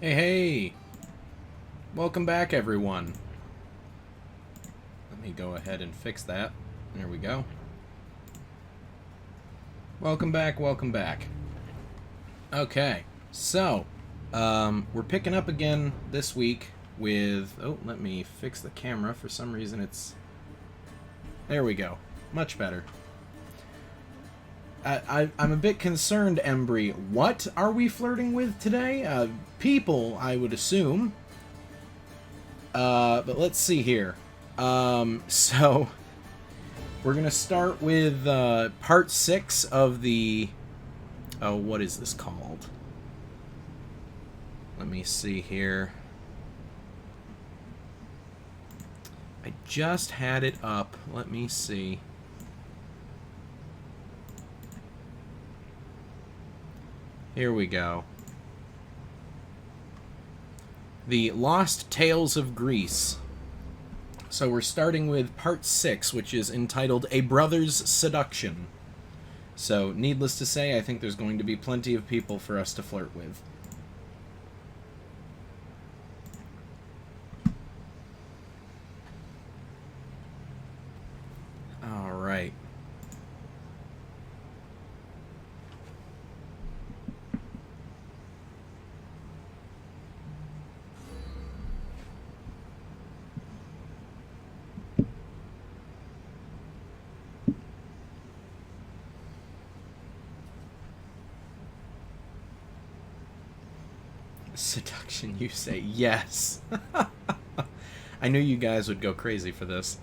Hey, hey! Welcome back, everyone. Let me go ahead and fix that. There we go. Welcome back, welcome back. Okay, so, we're picking up again this week with... Oh, let me fix the camera. For some reason it's... There we go. Much better. I'm a bit concerned, Embry. What are we flirting with today? People, I would assume. But let's see here. So we're gonna start with part 6 of the... Oh, what is this called? Let me see here. I just had it up. Let me see. Here we go. The Lost Tales of Greece. So we're starting with part 6, which is entitled A Brother's Seduction. So, needless to say, I think there's going to be plenty of people for us to flirt with. Alright. Seduction, you say? Yes. I knew you guys would go crazy for this.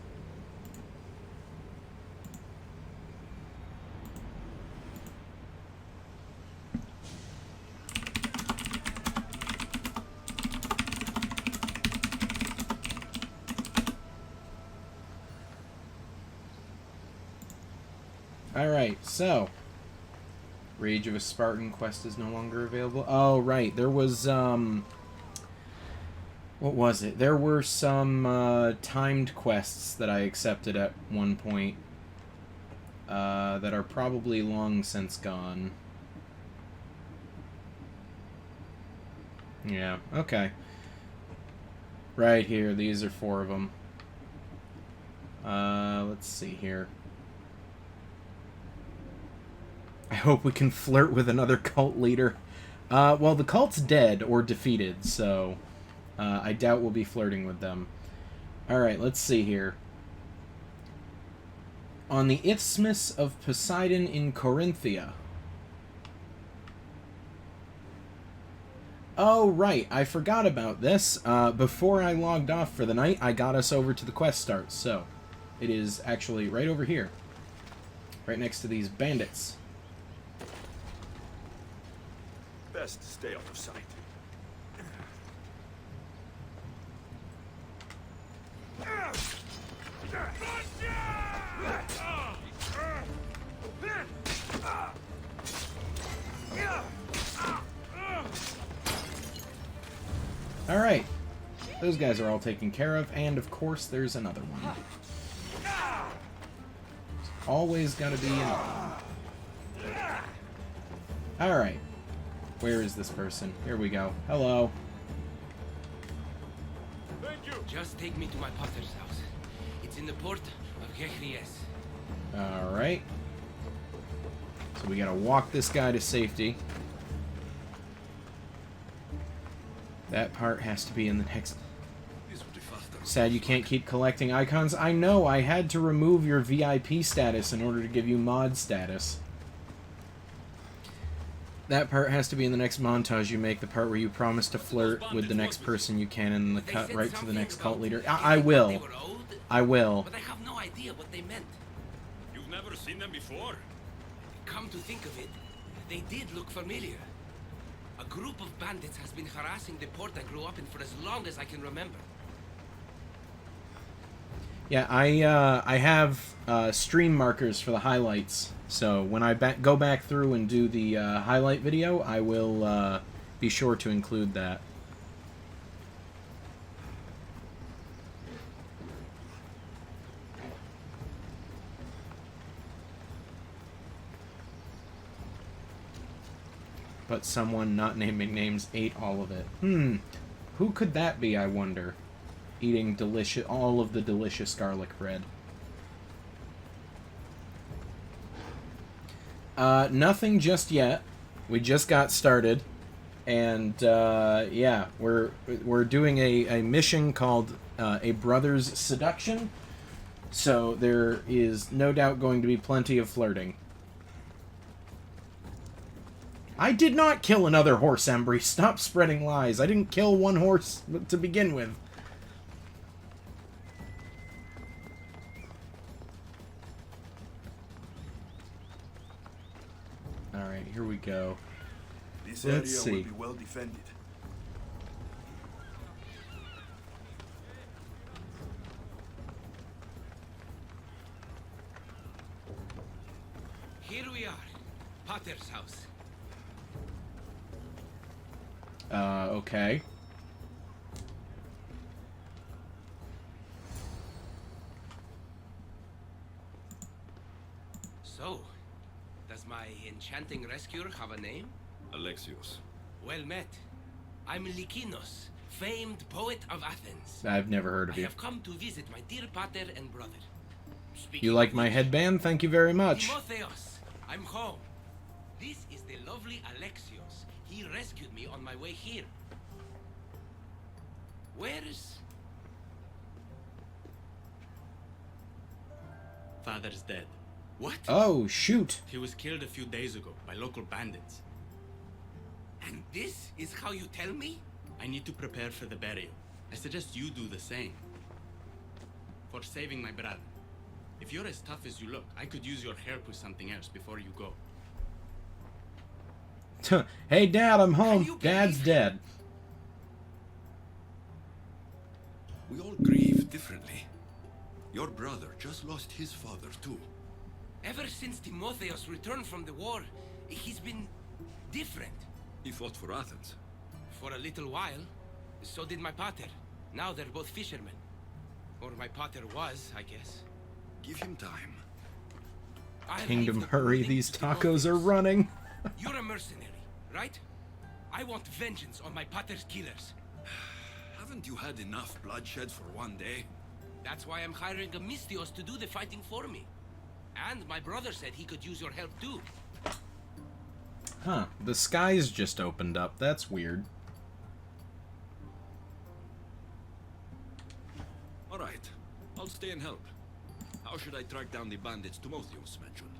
Alright, so... Rage of a Spartan quest is no longer available. Oh, right. There was, what was it? There were some, timed quests that I accepted at one point, that are probably long since gone. Yeah, okay. Right here. These are 4 of them. Let's see here. I hope we can flirt with another cult leader. Well, the cult's dead or defeated, so I doubt we'll be flirting with them. Alright, let's see here. On the Isthmus of Poseidon in Corinthia. Oh, right, I forgot about this. Before I logged off for the night, I got us over to the quest start, so it is actually right over here. Right next to these bandits. Best stay out of sight. Alright. Those guys are all taken care of, and of course there's another one. There's always gotta be another one. Alright. Where is this person? Here we go. Hello. Thank you. Just take me to my potter's house. It's in the port of Gechries. Alright. So we gotta walk this guy to safety. That part has to be in the next... Sad you can't keep collecting icons. I know, I had to remove your VIP status in order to give you mod status. That part has to be in the next montage you make, the part where you promise to flirt with the next person you can and then cut right to the next cult leader. I will. I will. But I have no idea what they meant. You've never seen them before? Come to think of it, they did look familiar. A group of bandits has been harassing the port I grew up in for as long as I can remember. Yeah, I have stream markers for the highlights, so when I go back through and do the highlight video, I will be sure to include that. but someone not naming names ate all of it. Who could that be, I wonder? Eating all of the delicious garlic bread. Nothing just yet. We just got started. And, yeah, we're doing a mission called A Brother's Seduction. So there is no doubt going to be plenty of flirting. I did not kill another horse, Embry. Stop spreading lies. I didn't kill one horse to begin with. Alright, here we go. This Let's area see. will be well defended. Here we are. Potter's house. Okay. So, does my enchanting rescuer have a name? Alexios. Well met. I'm Lykinos, famed poet of Athens. I've never heard of I you. have come to visit my dear pater and brother. You like my headband? Thank you very much. Timotheos, I'm home. This is the lovely Alexios. He rescued me on my way here. Where's... Father's dead. What? Oh, shoot. He was killed a few days ago by local bandits. And this is how you tell me? I need to prepare for the burial. I suggest you do the same. For saving my brother. If you're as tough as you look, I could use your help with something else before you go. Hey, Dad, I'm Can home. you Dad's believe- dead. We all grieve differently. Your brother just lost his father, too. Ever since Timotheos returned from the war, he's been different. He fought for Athens. For a little while. So did my pater. Now they're both fishermen. Or my pater was, I guess. Give him time. I'll Kingdom, leave the hurry. link These to tacos are Timotheos. running. You're a mercenary, right? I want vengeance on my pater's killers. Haven't you had enough bloodshed for one day? That's why I'm hiring a Mystios to do the fighting for me. And my brother said he could use your help too. Huh. The skies just opened up. That's weird. All right. I'll stay and help. How should I track down the bandits Timotheos mentioned?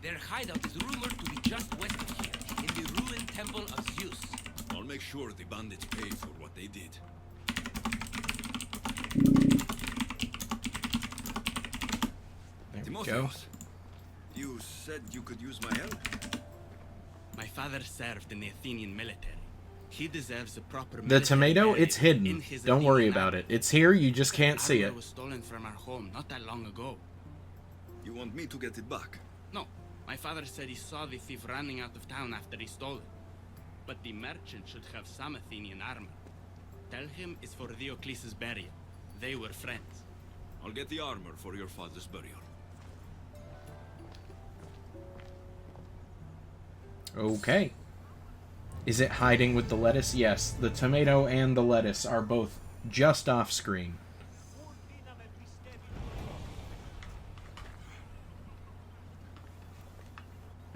Their hideout is rumored to be just west of here, in the ruined temple of Zeus. I'll make sure the bandits pay for what they did. There we go. Timotheos, you said you could use my help? My father served in the Athenian military. He deserves a proper The military tomato, burial it's in hidden. his Don't worry Athenian about armor. it. It's here, you just can't see Armor it. was stolen from our home not that long ago. You want me to get it back? No, my father said he saw the thief running out of town after he stole it. But the merchant should have some Athenian armor. Tell him it's for Diocles' burial. They were friends. I'll get the armor for your father's burial. Okay. Is it hiding with the lettuce? Yes, the tomato and the lettuce are both just off screen.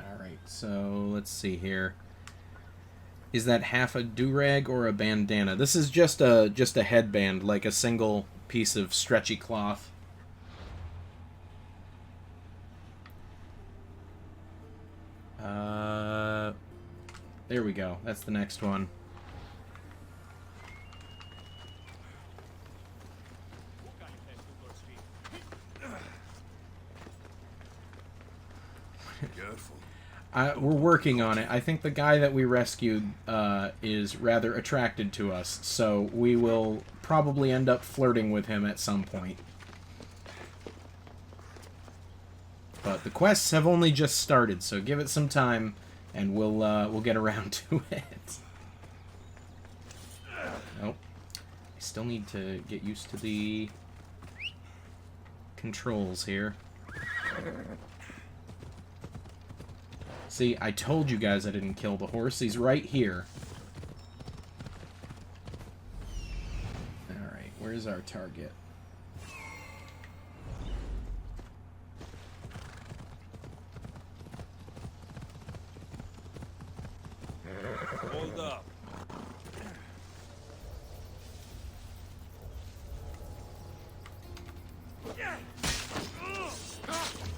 Alright, so let's see here. Is that half a do-rag or a bandana? This is just a headband, like a single piece of stretchy cloth. There we go. That's the next one. Careful. We're working on it. I think the guy that we rescued is rather attracted to us, so we will probably end up flirting with him at some point. But the quests have only just started, so give it some time, and we'll get around to it. Oh, I still need to get used to the controls here. See, I told you guys I didn't kill the horse. He's right here. Alright, where's our target? Hold up.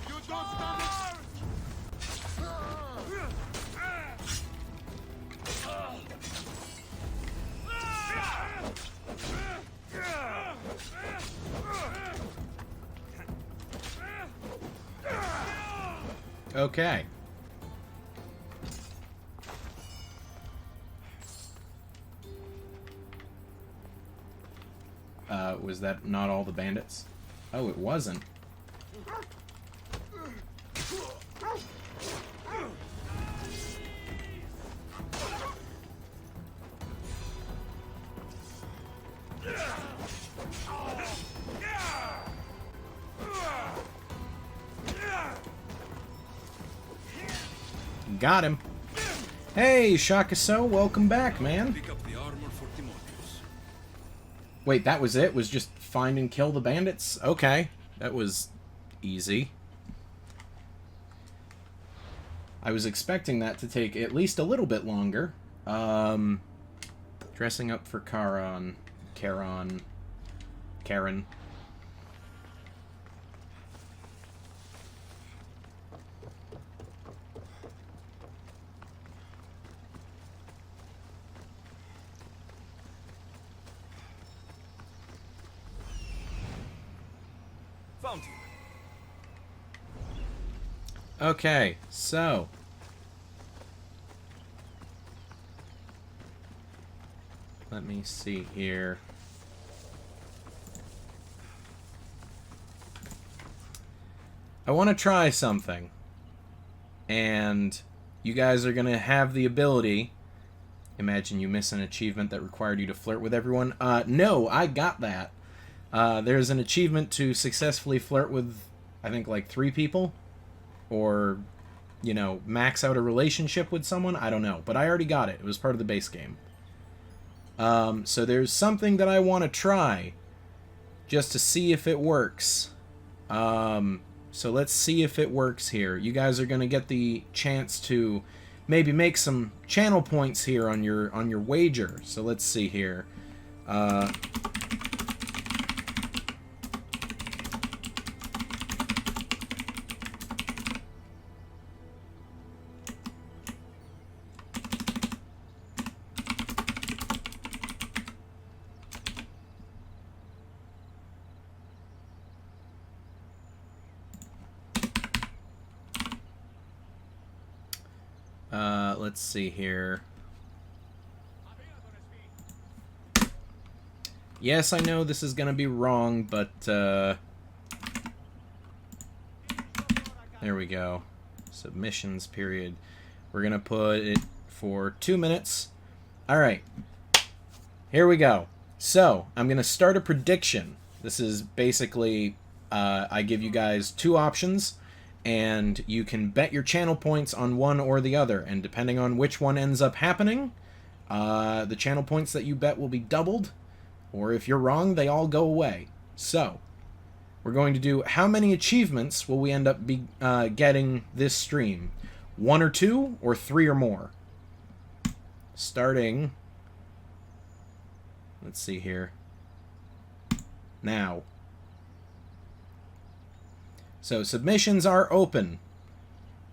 You don't stand Okay. Was that not all the bandits? Oh, it wasn't. Got him. Hey, Shakaso, welcome back, man. Pick up the armor for Timotheus. Wait, that was it? Was just find and kill the bandits? Okay, that was easy. I was expecting that to take at least a little bit longer. Dressing up for Karen. Found you. Okay, so let me see here. I want to try something. And you guys are going to have the ability. Imagine you miss an achievement that required you to flirt with everyone. No, I got that. There's an achievement to successfully flirt with, I think, like 3 people. Or, you know, max out a relationship with someone. I don't know. But I already got it. It was part of the base game. So there's something that I want to try. Just to see if it works. So let's see if it works here. You guys are going to get the chance to maybe make some channel points here on your wager. So let's see here. Let's see here. Yes, I know this is gonna be wrong, but there we go. Submissions period. We're gonna put it for 2 minutes. Alright. Here we go. So, I'm gonna start a prediction. This is basically, I give you guys 2 options, and you can bet your channel points on one or the other, and depending on which one ends up happening, the channel points that you bet will be doubled, or if you're wrong, they all go away. So, we're going to do how many achievements will we end up getting this stream? 1 or 2, or 3 or more? Starting, let's see here, now. So submissions are open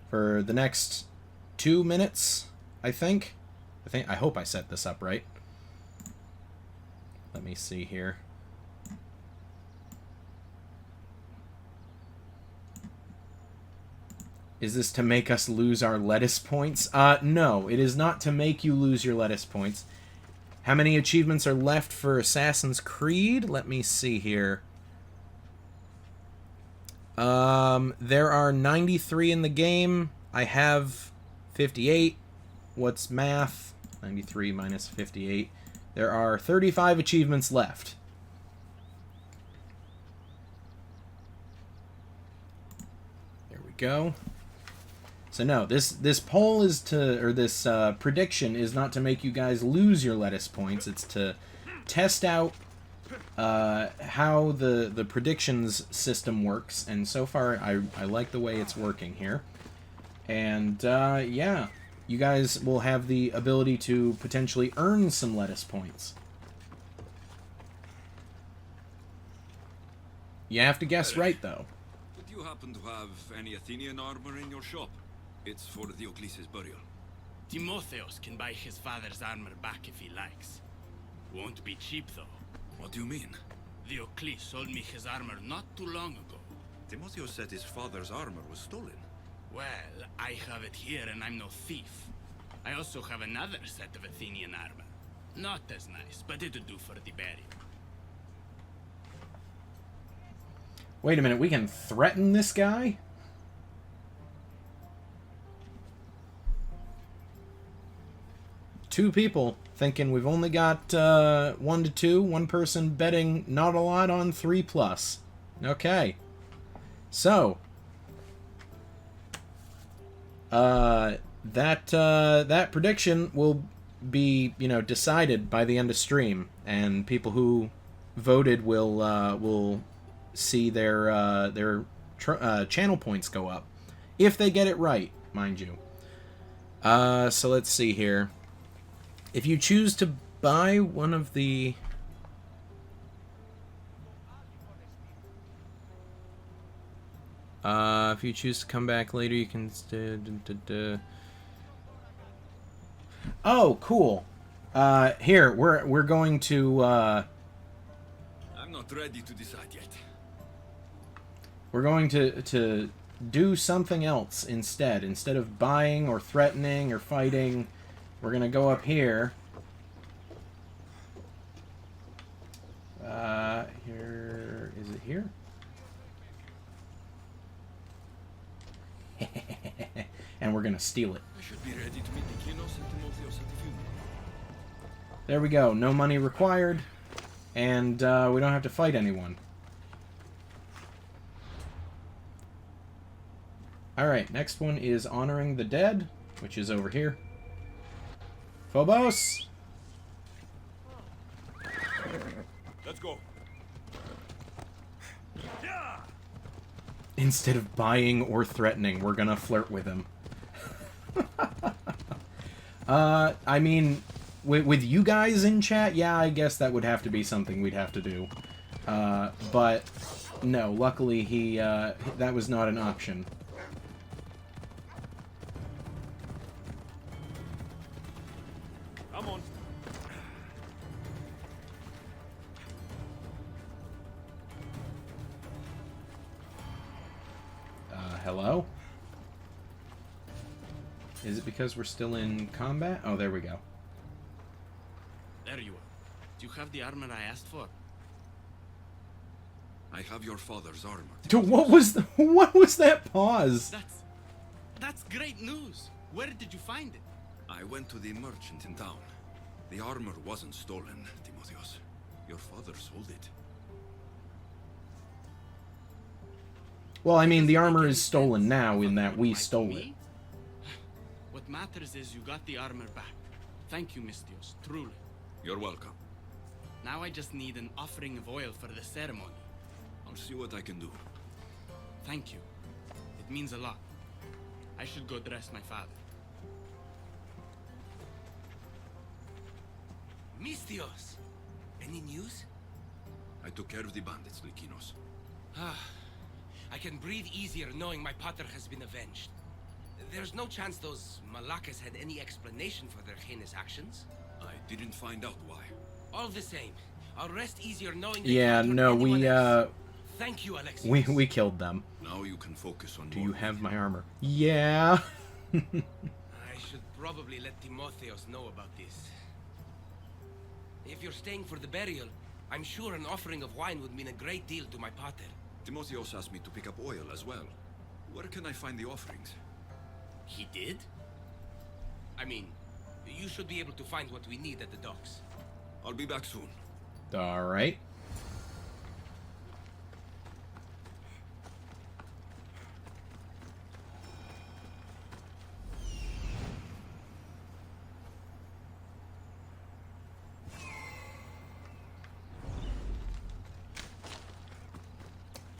for the next 2 minutes, I think. I hope I set this up right. Let me see here. Is this to make us lose our lettuce points? No, it is not to make you lose your lettuce points. How many achievements are left for Assassin's Creed? Let me see here. There are 93 in the game. I have 58. What's math? 93 minus 58. There are 35 achievements left. There we go. So no, this poll is to, or this prediction is not to make you guys lose your lettuce points. It's to test out how the predictions system works, and so far I like the way it's working here. And yeah, you guys will have the ability to potentially earn some lettuce points. You have to guess right, though. Do you happen to have any Athenian armor in your shop? It's for Diocles' burial. Timotheos can buy his father's armor back if he likes. Won't be cheap, though. What do you mean? Diocles sold me his armor not too long ago. Timotheos said his father's armor was stolen. Well, I have it here and I'm no thief. I also have another set of Athenian armor. Not as nice, but it'll do for the burial. Wait a minute, we can threaten this guy? Two people thinking we've only got 1 to 2. One person betting not a lot on 3+. Okay. So. That prediction will be, decided by the end of stream. And people who voted will see their channel points go up. If they get it right, mind you. So let's see here. If you choose to buy one of the... if you choose to come back later, you can... Oh, cool. Here, we're going to... I'm not ready to decide yet. We're going to do something else instead. Instead of buying or threatening or fighting... We're going to go up here. Here... Is it here? And we're going to steal it. I should be ready to meet Lykinos and Timotheos at the funeral. There we go. No money required. And we don't have to fight anyone. Alright, next one is Honoring the Dead, which is over here. Phobos! Let's go. Instead of buying or threatening, we're gonna flirt with him. I mean, with you guys in chat, yeah, I guess that would have to be something we'd have to do. But, no, luckily that was not an option. Come on. Hello? Is it because we're still in combat? Oh, there we go. There you are. Do you have the armor I asked for? I have your father's armor. What was that pause? That's great news. Where did you find it? I went to the merchant in town. The armor wasn't stolen, Timotheos. Your father sold it. Well, I mean, the armor is stolen now in that we stole it. What matters is you got the armor back. Thank you, Mistios, truly. You're welcome. Now I just need an offering of oil for the ceremony. I'll see what I can do. Thank you. It means a lot. I should go dress my father. Mistios! Any news? I took care of the bandits, Lykinos. I can breathe easier knowing my pater has been avenged. There's no chance those Malakas had any explanation for their heinous actions? I didn't find out why. All the same, I'll rest easier knowing Yeah, no, Thank you, Alexius. we killed them. Now you can focus on Do more you have meat. my armor? Yeah. I should probably let Timotheos know about this. If you're staying for the burial, I'm sure an offering of wine would mean a great deal to my pater. Timotheos asked me to pick up oil as well. Where can I find the offerings? He did? I mean, you should be able to find what we need at the docks. I'll be back soon. All right.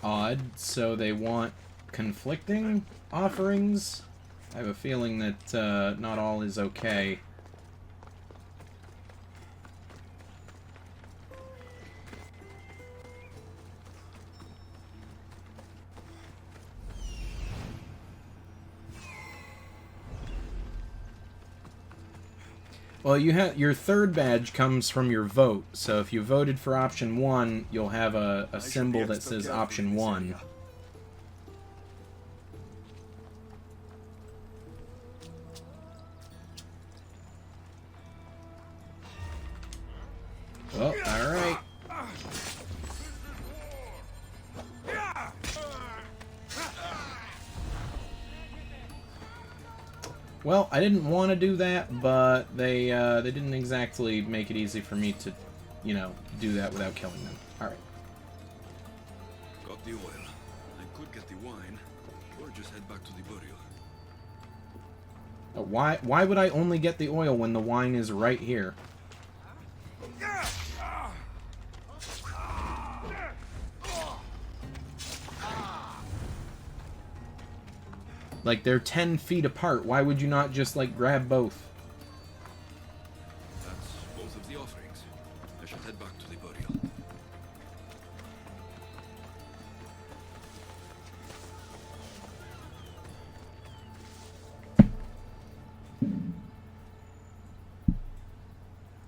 odd, so they want conflicting offerings. I have a feeling that not all is okay. Well, you have your third badge comes from your vote. So if you voted for option 1, you'll have a symbol that says option 1. Oh, all right. Well, I didn't want to do that, but they didn't exactly make it easy for me to, you know, do that without killing them. All right. Got the oil. I could get the wine, or just head back to the burial. Why would I only get the oil when the wine is right here? Like, they're 10 feet apart. Why would you not just, like, grab both? That's both of the offerings. I should head back to the burial.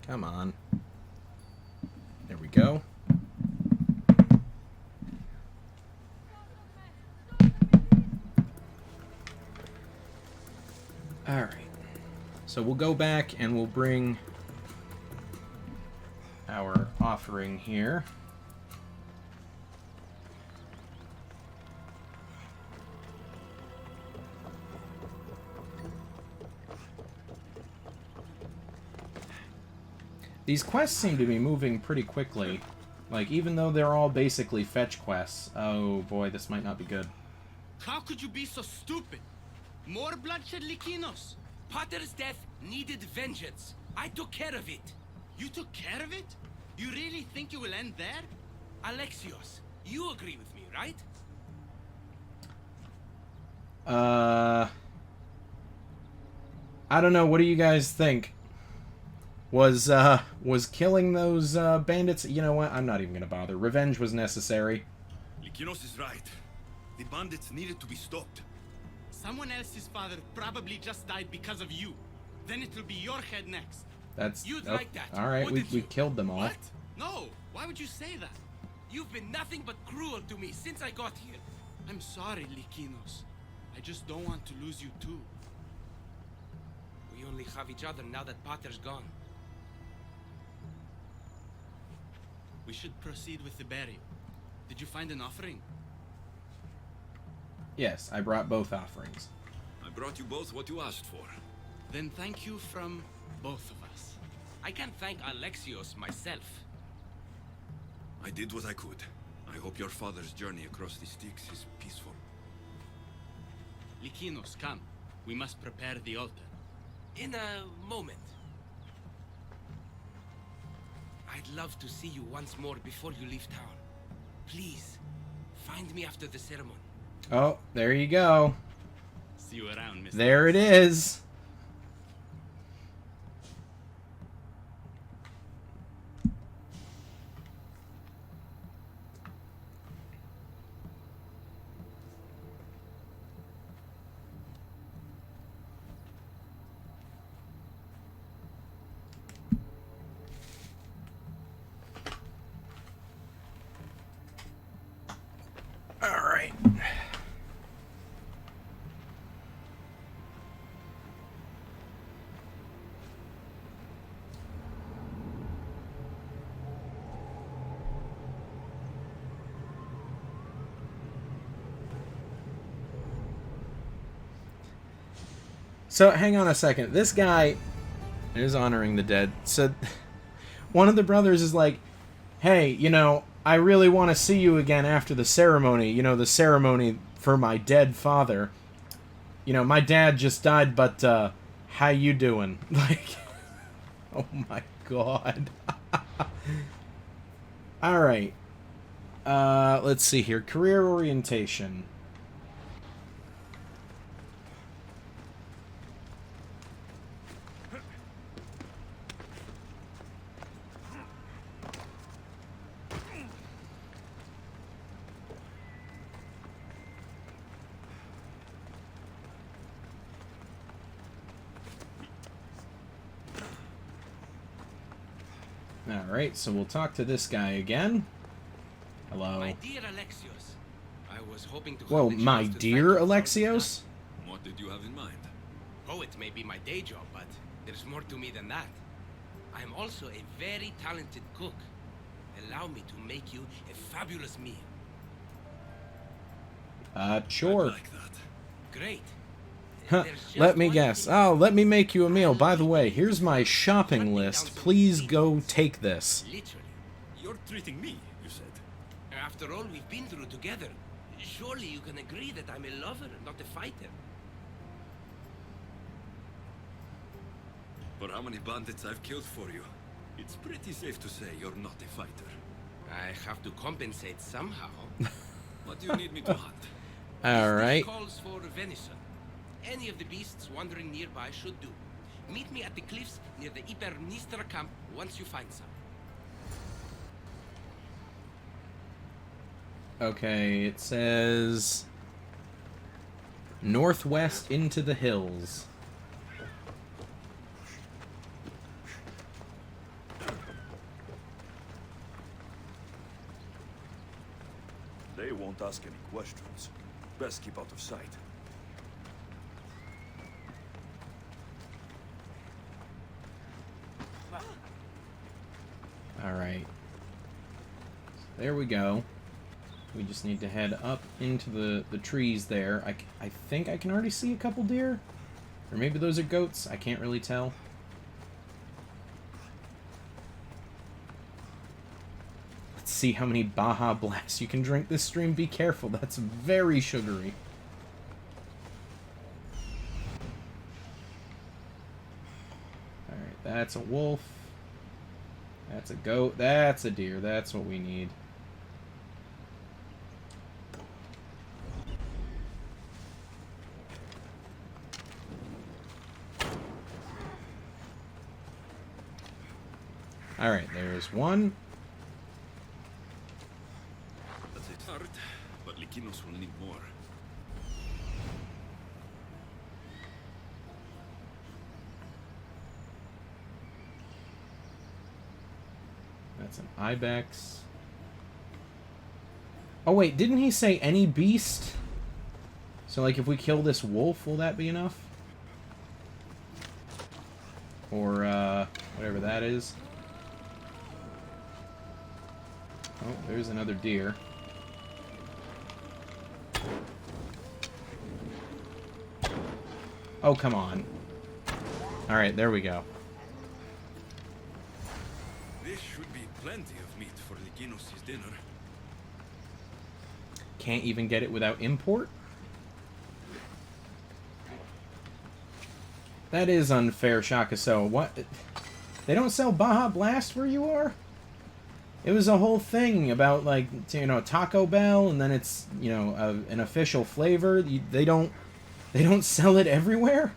Come on. There we go. Alright. So we'll go back and we'll bring our offering here. These quests seem to be moving pretty quickly. Like, even though they're all basically fetch quests. Oh boy, this might not be good. How could you be so stupid? More bloodshed, Likinos? Potter's death needed vengeance. I took care of it. You took care of it? You really think you will end there? Alexios, you agree with me, right? I don't know. What do you guys think? Was killing those bandits? You know what? I'm not even gonna bother. Revenge was necessary. Likinos is right. The bandits needed to be stopped. Someone else's father probably just died because of you. Then it will be your head next. That's You'd like that, All right, we wouldn't you? killed them all. What? No. Why would you say that? You've been nothing but cruel to me since I got here. I'm sorry, Likinos. I just don't want to lose you too. We only have each other now that Potter's gone. We should proceed with the burial. Did you find an offering? Yes, I brought both offerings. I brought you both what you asked for. Then thank you from both of us. I can't thank Alexios myself. I did what I could. I hope your father's journey across the Styx is peaceful. Likinos, come. We must prepare the altar. In a moment. I'd love to see you once more before you leave town. Please, find me after the ceremony. Oh, there you go. See you around, Mr. There it is. All right. So, hang on a second. This guy is honoring the dead. So, one of the brothers is like, hey, you know, I really want to see you again after the ceremony. You know, the ceremony for my dead father. You know, my dad just died, but, how you doing? Like, oh my god. Alright. Let's see here. Career orientation. Alright, so we'll talk to this guy again. Hello. My dear Alexios, I was hoping to. Whoa, have the my chance to dear thank you for Alexios? What did you have in mind? Poet may be my day job, but there's more to me than that. I am also a very talented cook. Allow me to make you a fabulous meal. Sure. I'd like that. Great. Huh, There's just let me one guess. thing. Oh, let me make you a meal. By the way, here's my shopping list. Please go take this. Literally. You're treating me, you said. After all we've been through together, surely you can agree that I'm a lover, not a fighter. For how many bandits I've killed for you, it's pretty safe to say you're not a fighter. I have to compensate somehow. What do you need me to hunt? Alright. This calls for venison. Any of the beasts wandering nearby should do. Meet me at the cliffs near the Ipernistra camp once you find some. Okay, it says... northwest into the hills. They won't ask any questions. Best keep out of sight. Alright. There we go. We just need to head up into the trees there. I think I can already see a couple deer. Or maybe those are goats. I can't really tell. Let's see how many Baja Blasts you can drink this stream. Be careful. That's very sugary. Alright, that's a wolf. That's a goat. That's a deer. That's what we need. Alright, there's one. That's a start, but Likinos will need more. That's an ibex. Oh wait, didn't he say any beast? So like if we kill this wolf, will that be enough? Or whatever that is. Oh, there's another deer. Oh, come on. Alright, there we go. This should be plenty of meat for Likinos' dinner. Can't even get it without import? That is unfair, Shakaso. What? They don't sell Baja Blast where you are? It was a whole thing about, like, you know, Taco Bell, and then it's, you know, an official flavor. They don't sell it everywhere?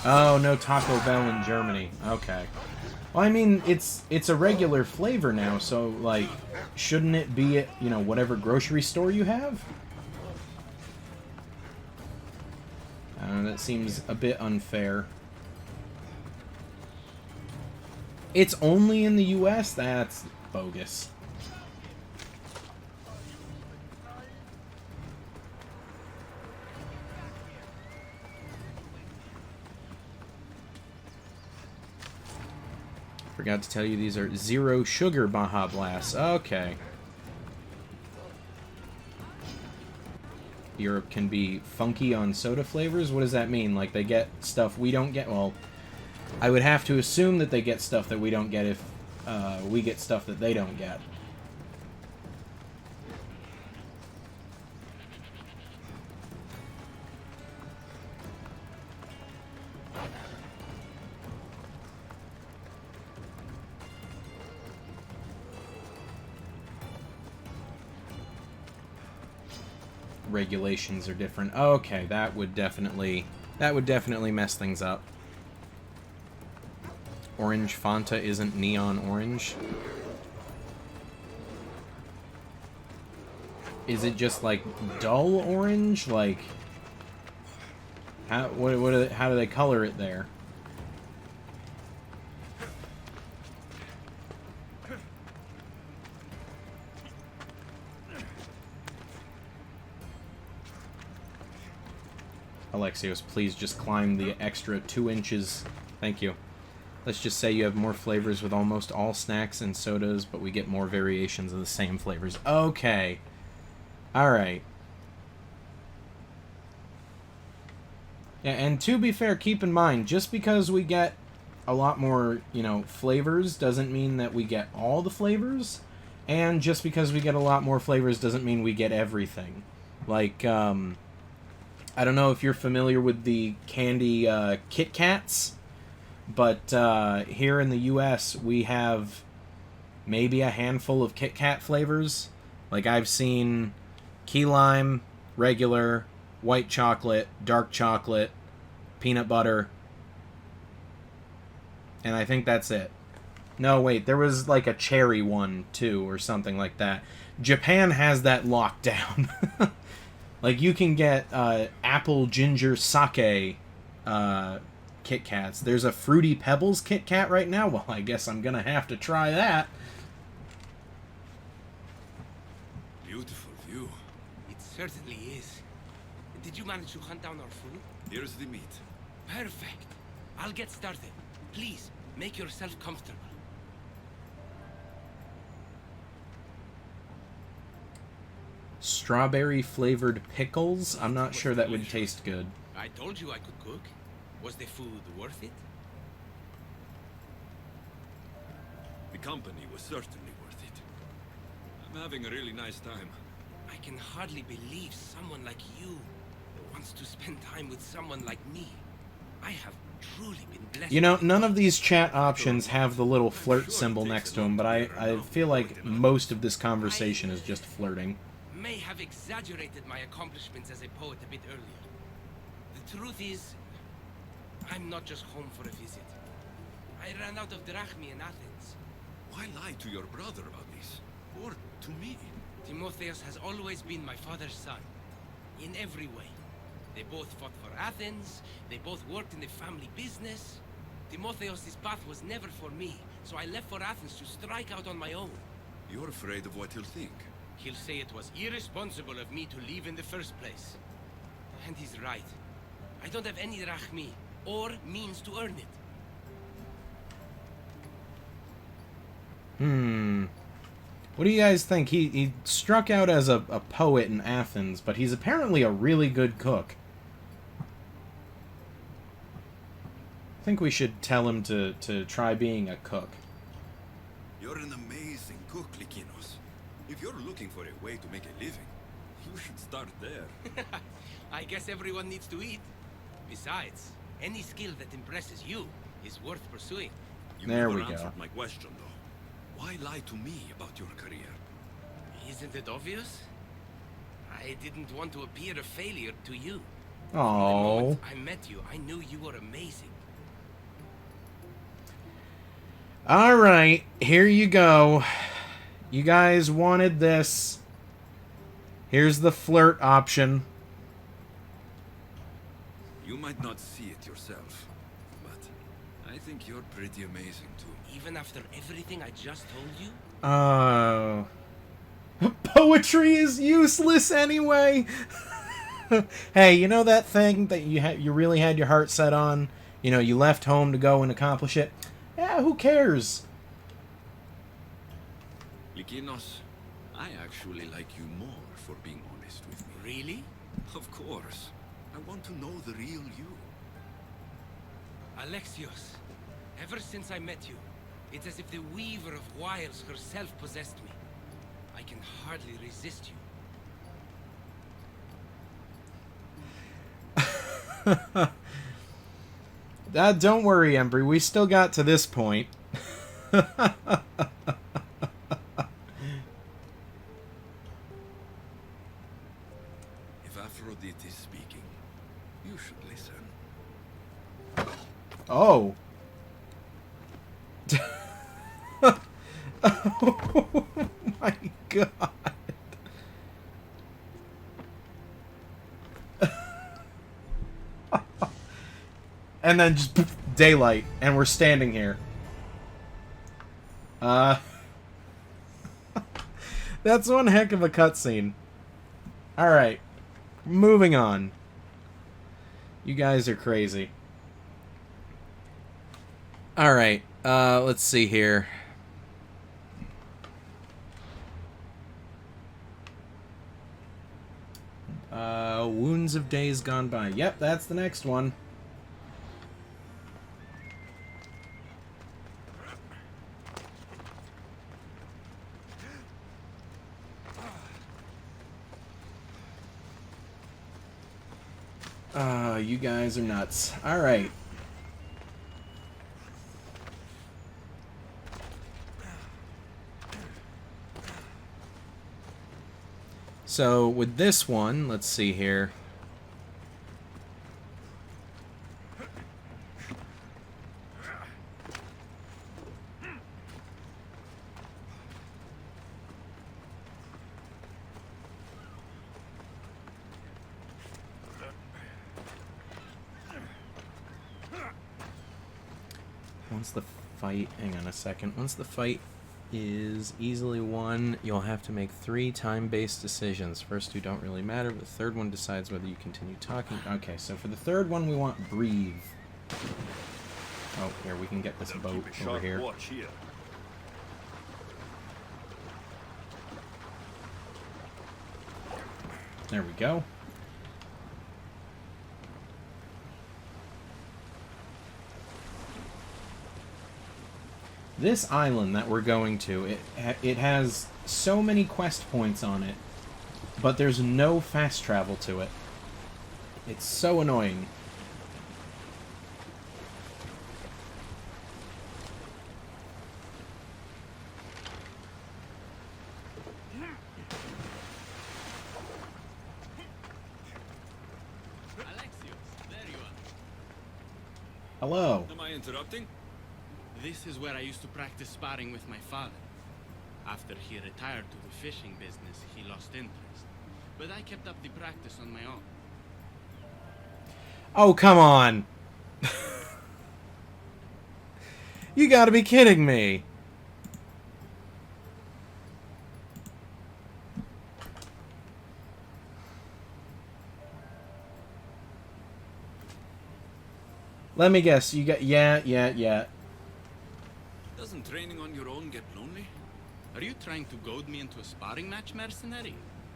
Oh, no Taco Bell in Germany. Okay. Well, I mean, it's a regular flavor now, so, like, shouldn't it be at, you know, whatever grocery store you have? That seems a bit unfair. It's only in the US? That's bogus. Forgot to tell you these are zero sugar Baja Blasts. Okay. Europe can be funky on soda flavors? What does that mean? Like, they get stuff we don't get? Well, I would have to assume that they get stuff that we don't get if we get stuff that they don't get. Regulations are different. Okay, that would definitely mess things up. Orange Fanta isn't neon orange. Is it just like dull orange? Like how how do they color it there? Alexios, please just climb the extra 2 inches. Thank you. Let's just say you have more flavors with almost all snacks and sodas, but we get more variations of the same flavors. Okay. Alright. Yeah, and to be fair, keep in mind, just because we get a lot more, you know, flavors doesn't mean that we get all the flavors. And just because we get a lot more flavors doesn't mean we get everything. Like, I don't know if you're familiar with the candy Kit Kats, but here in the US we have maybe a handful of Kit Kat flavors. Like I've seen key lime, regular, white chocolate, dark chocolate, peanut butter, and I think that's it. No, wait, there was like a cherry one too or something like that. Japan has that locked down. Like, you can get apple ginger sake Kit Kats. There's a Fruity Pebbles Kit Kat right now. Well, I guess I'm going to have to try that. Beautiful view. It certainly is. Did you manage to hunt down our food? Here's the meat. Perfect. I'll get started. Please, make yourself comfortable. Strawberry flavored pickles? I'm not sure that would taste good. I told you I could cook. Was the food worth it? The company was certainly worth it. I'm having a really nice time. I can hardly believe someone like you wants to spend time with someone like me. I have truly been blessed. You know, none of these chat options have the little flirt symbol next to them, but I feel like most of this conversation is just flirting. May have exaggerated my accomplishments as a poet a bit earlier. The truth is, I'm not just home for a visit. I ran out of drachmi in Athens. Why lie to your brother about this? Or to me? Timotheus has always been my father's son. In every way. They both fought for Athens, they both worked in the family business. Timotheus' path was never for me, so I left for Athens to strike out on my own. You're afraid of what he'll think. He'll say it was irresponsible of me to leave in the first place. And he's right. I don't have any drachmi, or means to earn it. What do you guys think? He struck out as a poet in Athens, but he's apparently a really good cook. I think we should tell him to try being a cook. You're an amazing cook, Likinos. If you're looking for a way to make a living, you should start there. I guess everyone needs to eat. Besides, any skill that impresses you is worth pursuing. You There never we go. answered my question, though. Why lie to me about your career? Isn't it obvious? I didn't want to appear a failure to you. The Oh, moment I met you, I knew you were amazing. all right. Here you go. You guys wanted this. Here's the flirt option. You might not see it yourself, but I think you're pretty amazing, too. Even after everything I just told you? Oh. Poetry is useless anyway. Hey, you know that thing that you really had your heart set on? You know, you left home to go and accomplish it? Yeah, who cares? Likinos, I actually like you more for being honest with me. Really? Of course. I want to know the real you. Alexios, ever since I met you, It's as if the Weaver of Wiles herself possessed me. I can hardly resist you. Don't worry, Embry. We still got to this point. If Aphrodite is speaking, you should listen. Oh. Oh my god. And then just daylight, and we're standing here. That's one heck of a cutscene. Alright. Moving on. You guys are crazy. Alright, let's see here. Wounds of Days Gone By. Yep, that's the next one. You guys are nuts. Alright. So, with this one, let's see here. Once the fight... Hang on a second. Once the fight is easily won, you'll have to make 3 time-based decisions. First two don't really matter, but the third one decides whether you continue talking. Okay, so for the third one, we want breathe. Oh, here, we can get this boat over here. Watch here. There we go. This island that we're going to, it has so many quest points on it, but there's no fast travel to it. It's so annoying. Alexios, there you are. Hello. Am I interrupting? This is where I used to practice sparring with my father. After he retired to the fishing business, he lost interest. But I kept up the practice on my own. Oh, come on. You gotta be kidding me. Let me guess, you got... Yeah. Doesn't training on your own get lonely? Are you trying to goad me into a sparring match, mercenary?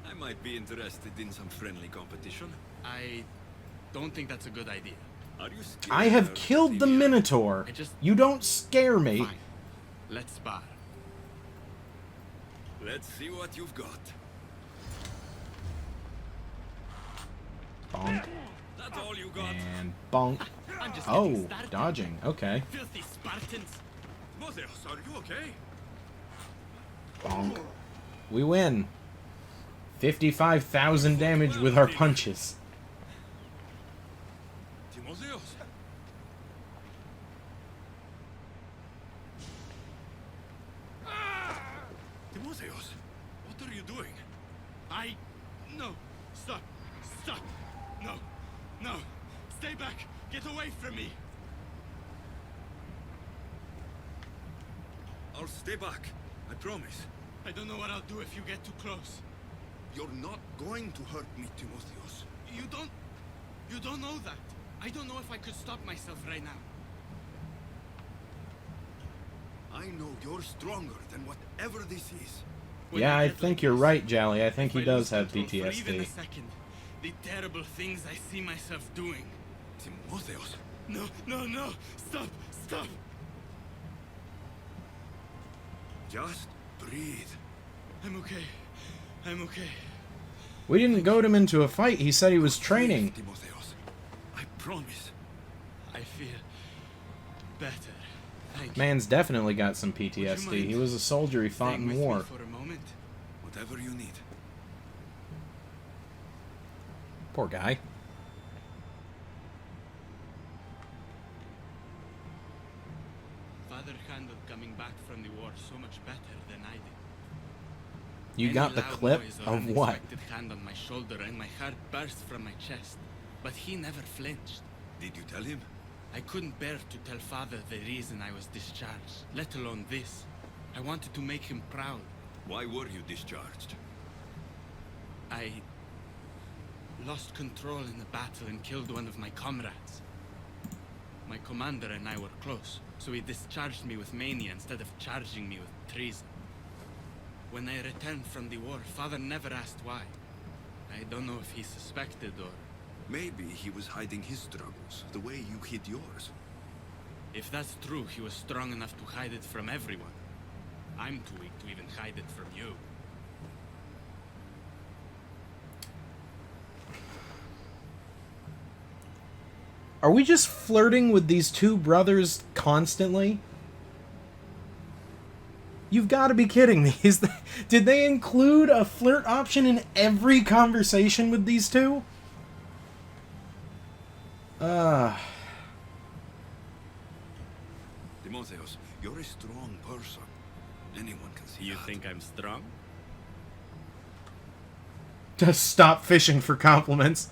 I might be interested in some friendly competition. I don't think that's a good idea. Are you scared? I have killed the Minotaur. You don't scare me. Fine. Let's spar. Let's see what you've got. Bonk. That's all you got. And bonk. I'm just Oh, getting started. dodging. Okay. Filthy Spartans. Timotheus, are you okay? Bonk. We win. 55,000 damage with our punches. Timotheus? Timotheus, what are you doing? No. Stop. Stop. No. Stay back. Get away from me. I'll stay back. I promise. I don't know what I'll do if you get too close. You're not going to hurt me, Timotheus. You don't know that. I don't know if I could stop myself right now. I know you're stronger than whatever this is. When Yeah, I I get think like you're this, right, Jally. I think if he I does lose have control for even a PTSD. second, the terrible things I see myself doing. Timotheus. No. Stop. Just breathe. I'm okay. I'm okay. We didn't goad him into a fight. He said he was training. Timotheos. I promise. I feel better. Thank you. Man's definitely got some PTSD. He was a soldier. He fought Staying in with war. me for a moment? Whatever you need. Poor guy. Father handled coming back from the war so much better than I did. You Any got the loud clip noise or of what? unexpected hand on my shoulder and my heart burst from my chest. But he never flinched. Did you tell him? I couldn't bear to tell Father the reason I was discharged, let alone this. I wanted to make him proud. Why were you discharged? I lost control in the battle and killed one of my comrades. My commander and I were close, so he discharged me with mania instead of charging me with treason. When I returned from the war, Father never asked why. I don't know if he suspected or... Maybe he was hiding his struggles, the way you hid yours. If that's true, he was strong enough to hide it from everyone. I'm too weak to even hide it from you. Are we just flirting with these two brothers constantly? You've got to be kidding me. Did they include a flirt option in every conversation with these two? Timotheos, you're a strong person. Anyone can see You that. think I'm strong? Just stop fishing for compliments.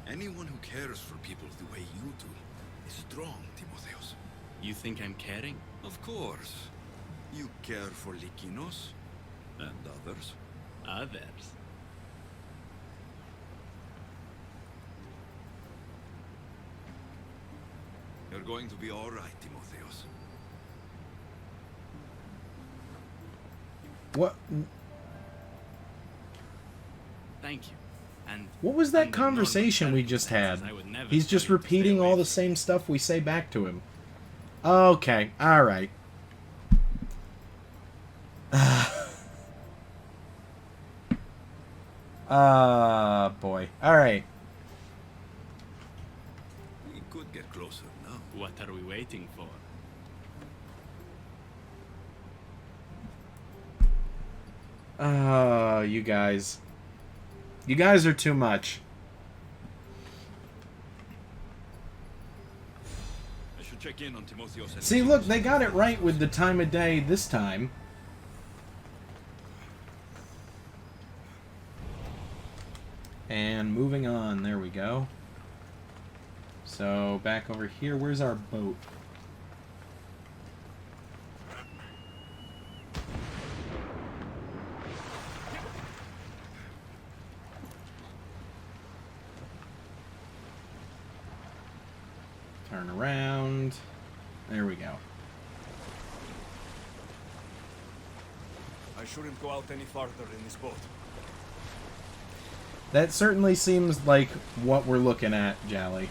Anyone who cares for people the way you do is strong, Timotheos. You think I'm caring? Of course. You care for Lykinos and others. Others? You're going to be all right, Timotheos. What? Thank you. And What was that under normal conversation we just had? circumstances, I would never He's tell just you to stay repeating away all the from same stuff we say back to him. Okay, alright. Boy. Alright. We could get closer now. What are we waiting for? You guys. You guys are too much. I should check in on Timotheos. And See, look, they got it right with the time of day this time. And moving on, there we go. So, back over here, where's our boat? Turn around. There we go. I shouldn't go out any farther in this boat. That certainly seems like what we're looking at, Jally.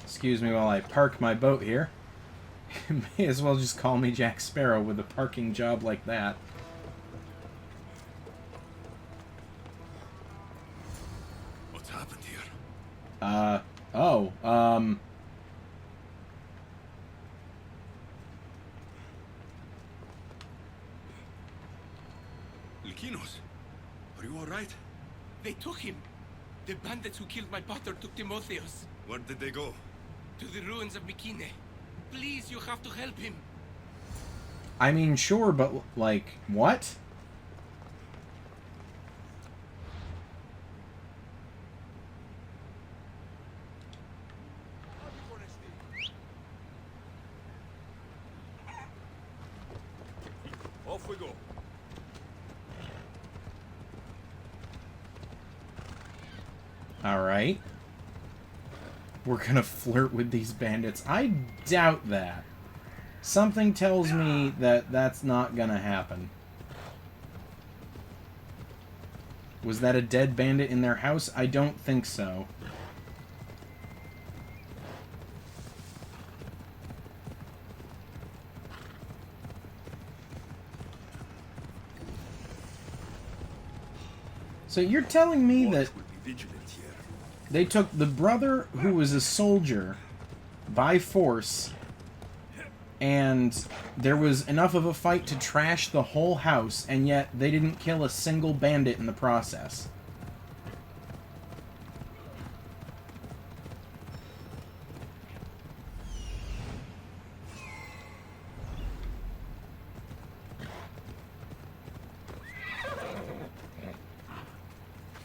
Excuse me while I park my boat here. You may as well just call me Jack Sparrow with a parking job like that. what's happened here? Lykinos, are you all right? They took him. The bandits who killed my brother took Timotheos Where did they go? to the ruins of Mykine. Please, you have to help him. I mean, sure, but, like, what? Off we go. Alright. We're gonna flirt with these bandits. I doubt that. Something tells me that that's not gonna happen. Was that a dead bandit in their house? I don't think so. So you're telling me that they took the brother who was a soldier by force, and there was enough of a fight to trash the whole house, and yet they didn't kill a single bandit in the process.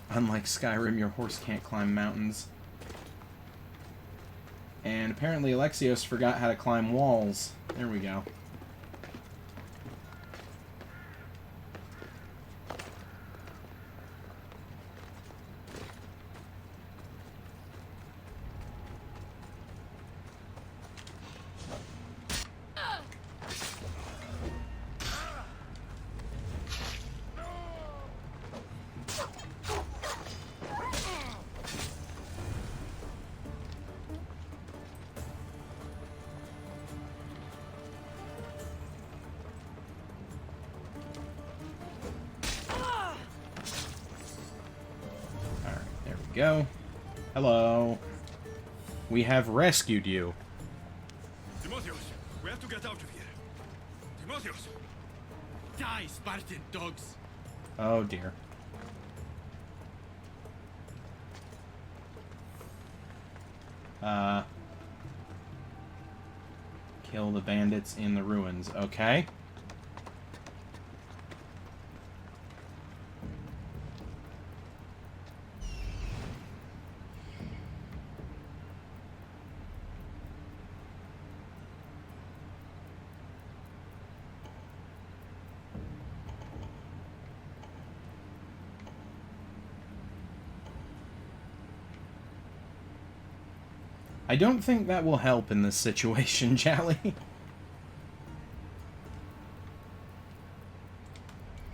Unlike Skyrim, your horse can't climb mountains. And apparently Alexios forgot how to climb walls. There we go. Go. Hello. We have rescued you. Timotheus, we have to get out of here. Timotheus! Die, Spartan dogs! Oh dear. Kill the bandits in the ruins. Okay. I don't think that will help in this situation, Jally.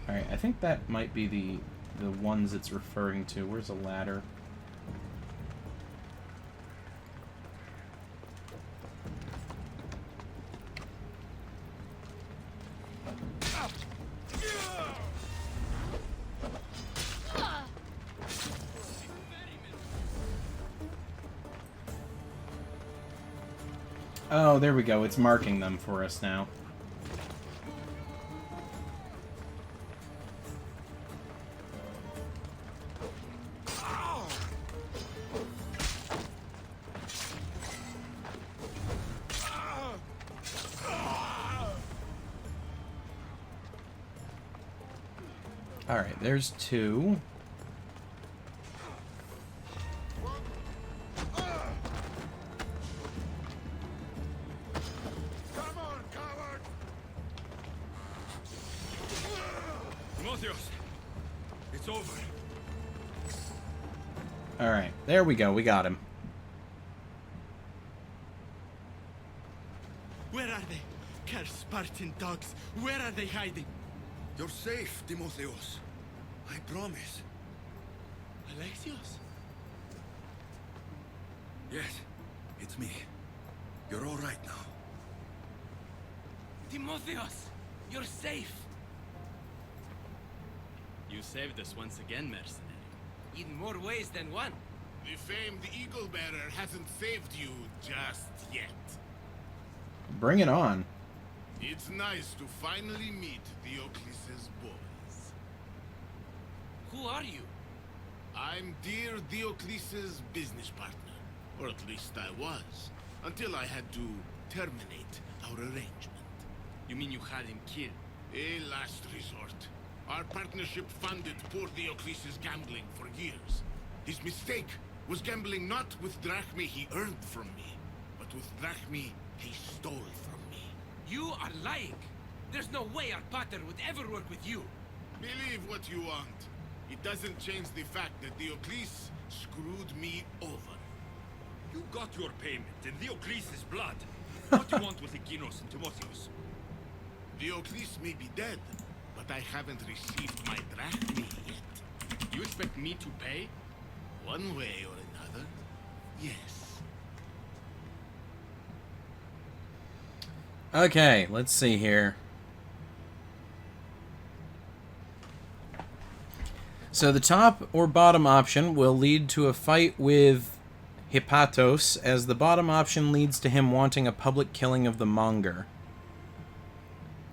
Alright, I think that might be the ones it's referring to. Where's a ladder? Oh, there we go. It's marking them for us now. Alright, there's two. It's over. Alright, there we go. We got him. Where are they? Cursed Spartan dogs! Where are they hiding? You're safe, Timotheus. I promise. Alexios? Yes, it's me. You're all right now. Timotheus! You're safe! You saved us once again, mercenary. In more ways than one. The famed Eagle Bearer hasn't saved you just yet. Bring it on. It's nice to finally meet Diocles' boys. Who are you? I'm dear Diocles' business partner. Or at least I was. Until I had to terminate our arrangement. You mean you had him killed? A last resort. Our partnership funded poor Diocles' gambling for years. His mistake was gambling not with drachmae he earned from me, but with drachmae he stole from me. You are lying! There's no way our partner would ever work with you! Believe what you want. It doesn't change the fact that Diocles screwed me over. You got your payment in Diocles' blood. What do you want with Ekinos and Timotheus? Diocles may be dead, but I haven't received my drachmae yet. You expect me to pay? One way or another, yes. Okay, let's see here. So the top or bottom option will lead to a fight with Hippatos, as the bottom option leads to him wanting a public killing of the monger.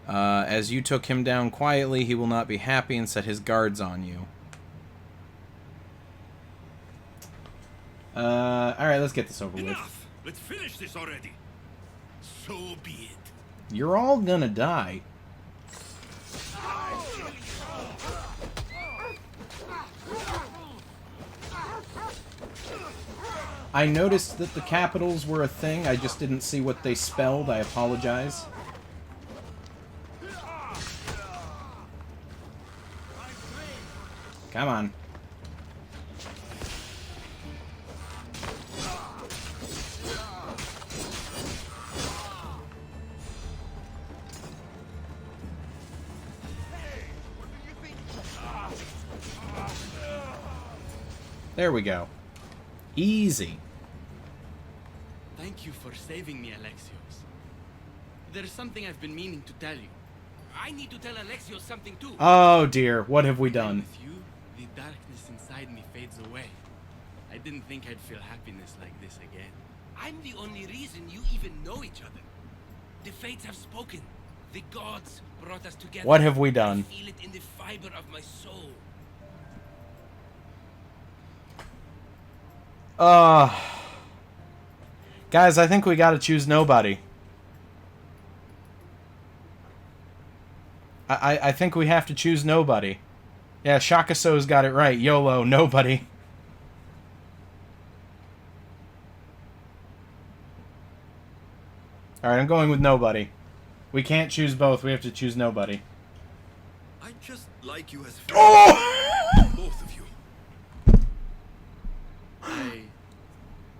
As you took him down quietly, he will not be happy and set his guards on you. Alright, let's get this over with. Enough! Let's finish this already. So be it. You're all gonna die. I noticed that the capitals were a thing. I just didn't see what they spelled. I apologize. Come on. There we go. Easy. Thank you for saving me, Alexios. There's something I've been meaning to tell you. I need to tell Alexios something too. Oh dear, what have we done? With you, the darkness inside me fades away. I didn't think I'd feel happiness like this again. I'm the only reason you even know each other. The fates have spoken. The gods brought us together. What have we done? I feel it in the fiber of my soul. Guys, I think we gotta choose nobody. I think we have to choose nobody. Yeah, Shakaso's got it right. YOLO, nobody. Alright, I'm going with nobody. We can't choose both, we have to choose nobody. I just like you as Oh! both of you. I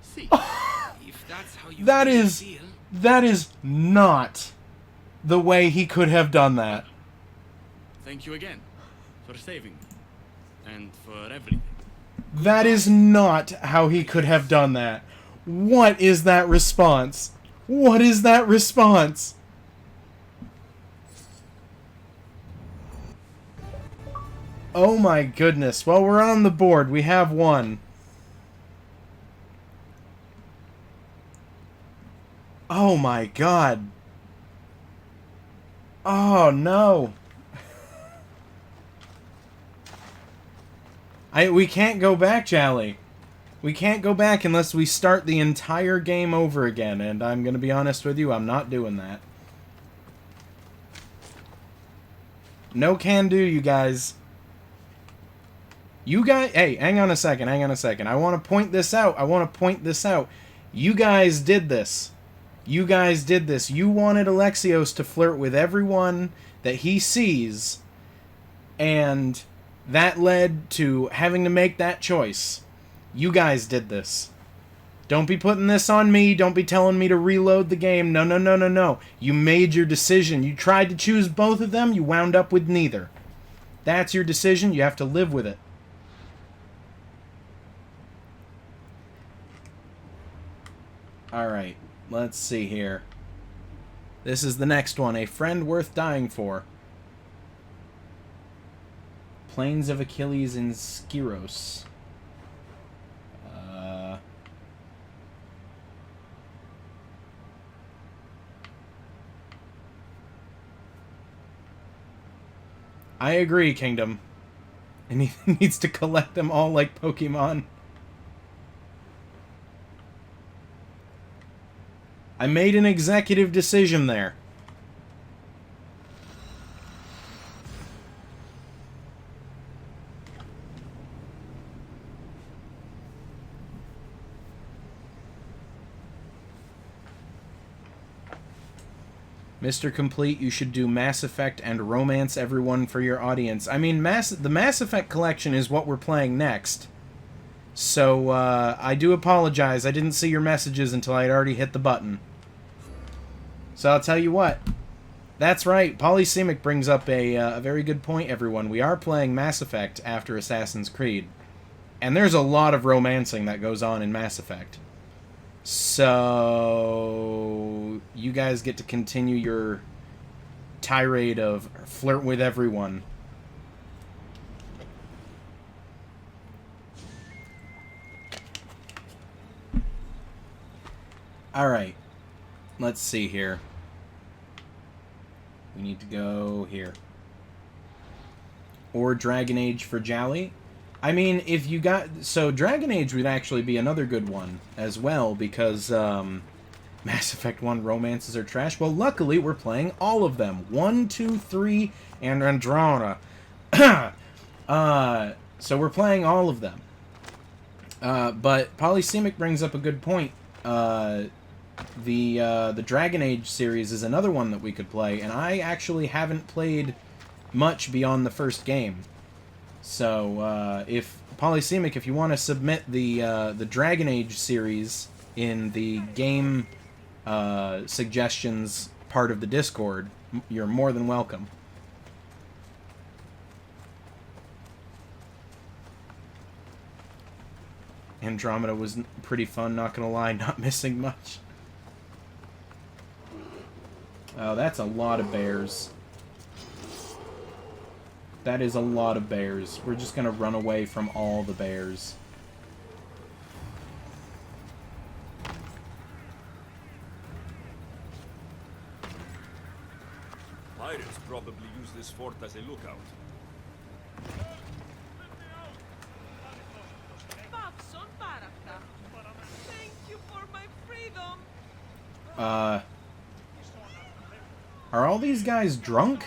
see. If that's how you That really is... feel, That is not the way he could have done that. Thank you again for saving me and for everything. That is not how he could have done that. What is that response? What is that response? Oh my goodness. Well, we're on the board. We have one. Oh my god. Oh no. We can't go back, Jally. We can't go back unless we start the entire game over again, and I'm gonna be honest with you, I'm not doing that. No can do, you guys. You guys... Hey, hang on a second, hang on a second. I want to point this out. I want to point this out. You guys did this. You guys did this. You wanted Alexios to flirt with everyone that he sees, and that led to having to make that choice. You guys did this. Don't be putting this on me. Don't be telling me to reload the game. No, no, no, no, no. You made your decision. You tried to choose both of them. You wound up with neither. That's your decision. You have to live with it. Alright, let's see here. This is the next one. A friend worth dying for. Plains of Achilles in Skyros. I agree, Kingdom. And he needs to collect them all like Pokemon. I made an executive decision there. Mr. Complete, you should do Mass Effect and romance everyone for your audience. I mean, the Mass Effect collection is what we're playing next. So, I do apologize. I didn't see your messages until I had already hit the button. So I'll tell you what. That's right. Polysemic brings up a very good point, everyone. We are playing Mass Effect after Assassin's Creed. And there's a lot of romancing that goes on in Mass Effect. So you guys get to continue your tirade of flirt with everyone. Alright. Let's see here. We need to go here. Or Dragon Age for Jolly. I mean, if you got... So, Dragon Age would actually be another good one as well, because Mass Effect 1 romances are trash. Well, luckily, we're playing all of them. 1, 2, 3, and Andromeda. So we're playing all of them. But Polysemic brings up a good point. The Dragon Age series is another one that we could play, and I actually haven't played much beyond the first game. So, if Polysemic, if you want to submit the Dragon Age series in the game suggestions part of the Discord, you're more than welcome. Andromeda was pretty fun, not gonna lie, not missing much. Oh, that's a lot of bears. That is a lot of bears. We're just gonna run away from all the bears. Pirates probably use this fort as a lookout. Thank you for my freedom. Are all these guys drunk?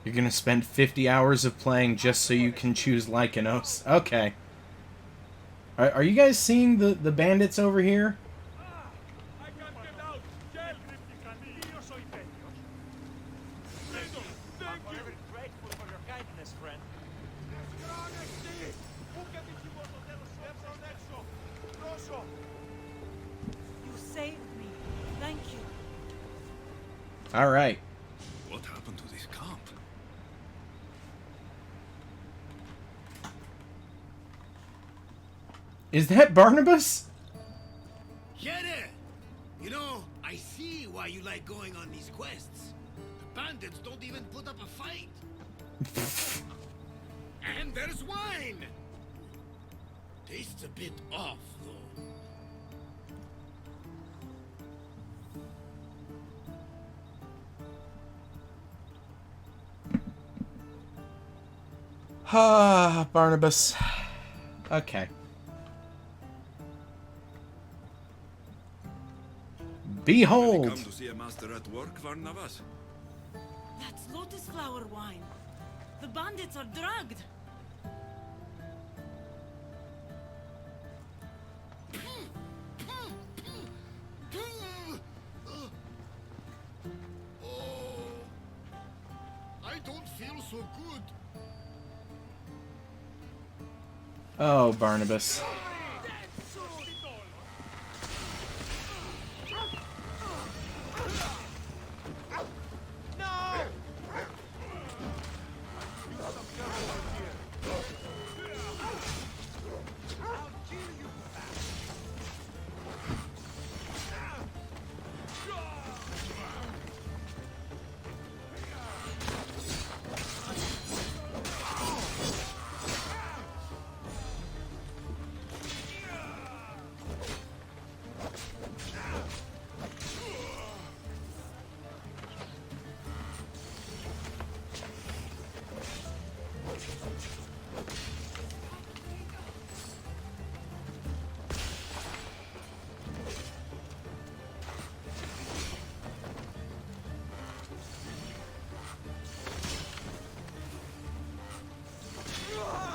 You're gonna spend 50 hours of playing just so you can choose Lycanos. Okay. Are you guys seeing the bandits over here? You saved me. Thank you. Alright. What happened to this camp? Is that Barnabas? Yeah there! You know, I see why you like going on these quests. The bandits don't even put up a fight. And there's wine! Tastes a bit off, though. Ah, Barnabas. Okay. Behold! Come to see a master at work, Varnavas? That's lotus flower wine. The bandits are drugged. I don't feel so good. Oh, Barnabas.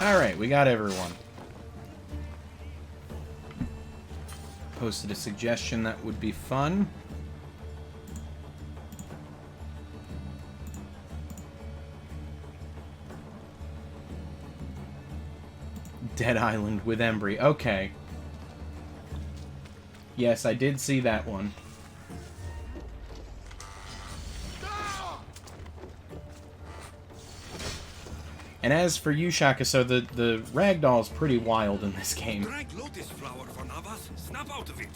Alright, we got everyone. Posted a suggestion that would be fun. Dead Island with Embry. Okay. Yes, I did see that one. And as for you, Shaka, so the ragdoll's pretty wild in this game. Drank lotus flower, Van Navas. Snap out of it.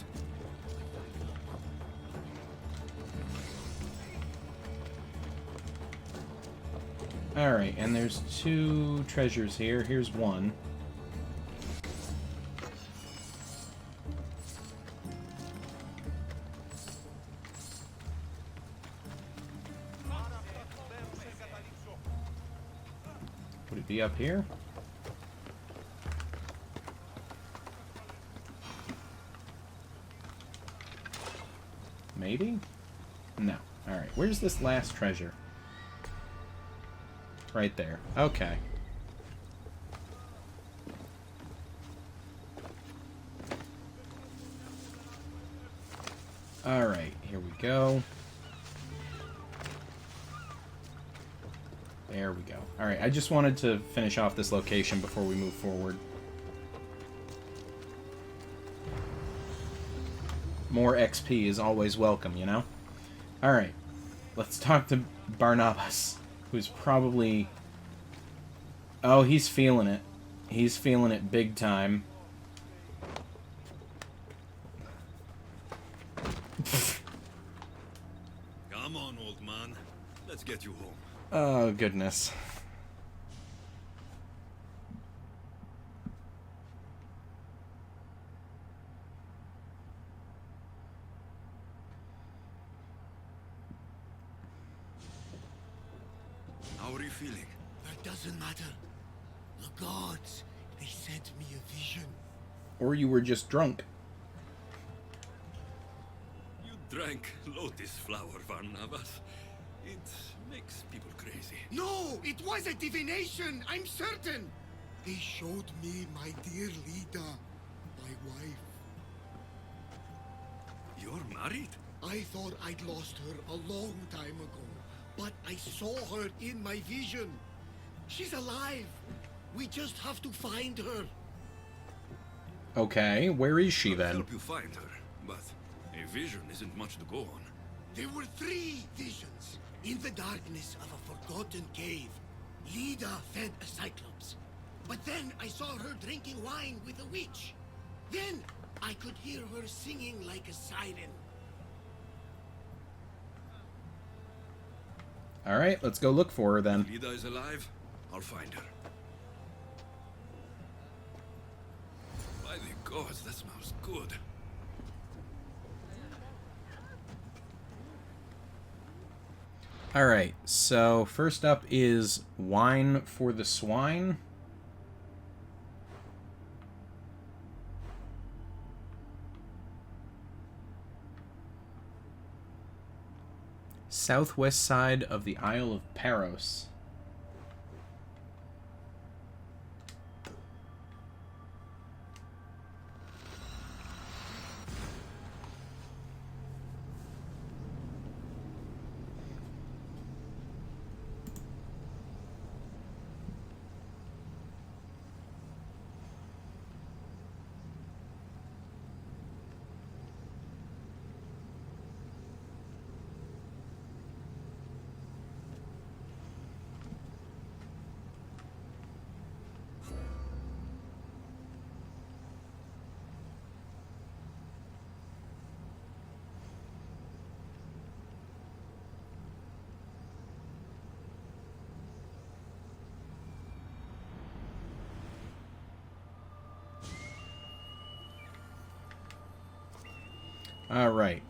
Alright, and there's 2 treasures here. Here's one. Would it be up here? Maybe? No. Alright, where's this last treasure? Right there. Okay. Alright, here we go. There we go. Alright, I just wanted to finish off this location before we move forward. More XP is always welcome, you know? Alright, let's talk to Barnabas, who's probably... Oh, he's feeling it. He's feeling it big time. Come on, old man. Let's get you home. Oh, goodness. How are you feeling? That doesn't matter. The gods, they sent me a vision. Or you were just drunk. You drank lotus flower, Van Navas. It makes people crazy. No, it was a divination, I'm certain. They showed me my dear Lida, my wife. You're married? I thought I'd lost her a long time ago, but I saw her in my vision. She's alive. We just have to find her. Okay, where is she I'll then? help you find her, but a vision isn't much to go on. There were 3 visions. In the darkness of a forgotten cave, Lida fed a cyclops. But then I saw her drinking wine with a witch. Then I could hear her singing like a siren. Alright, let's go look for her then. Lida is alive, I'll find her. By the gods, that smells good. Alright, so first up is wine for the swine. Southwest side of the Isle of Paros. Alright.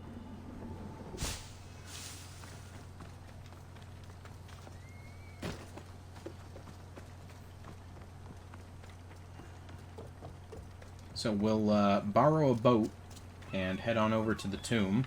So we'll borrow a boat and head on over to the tomb.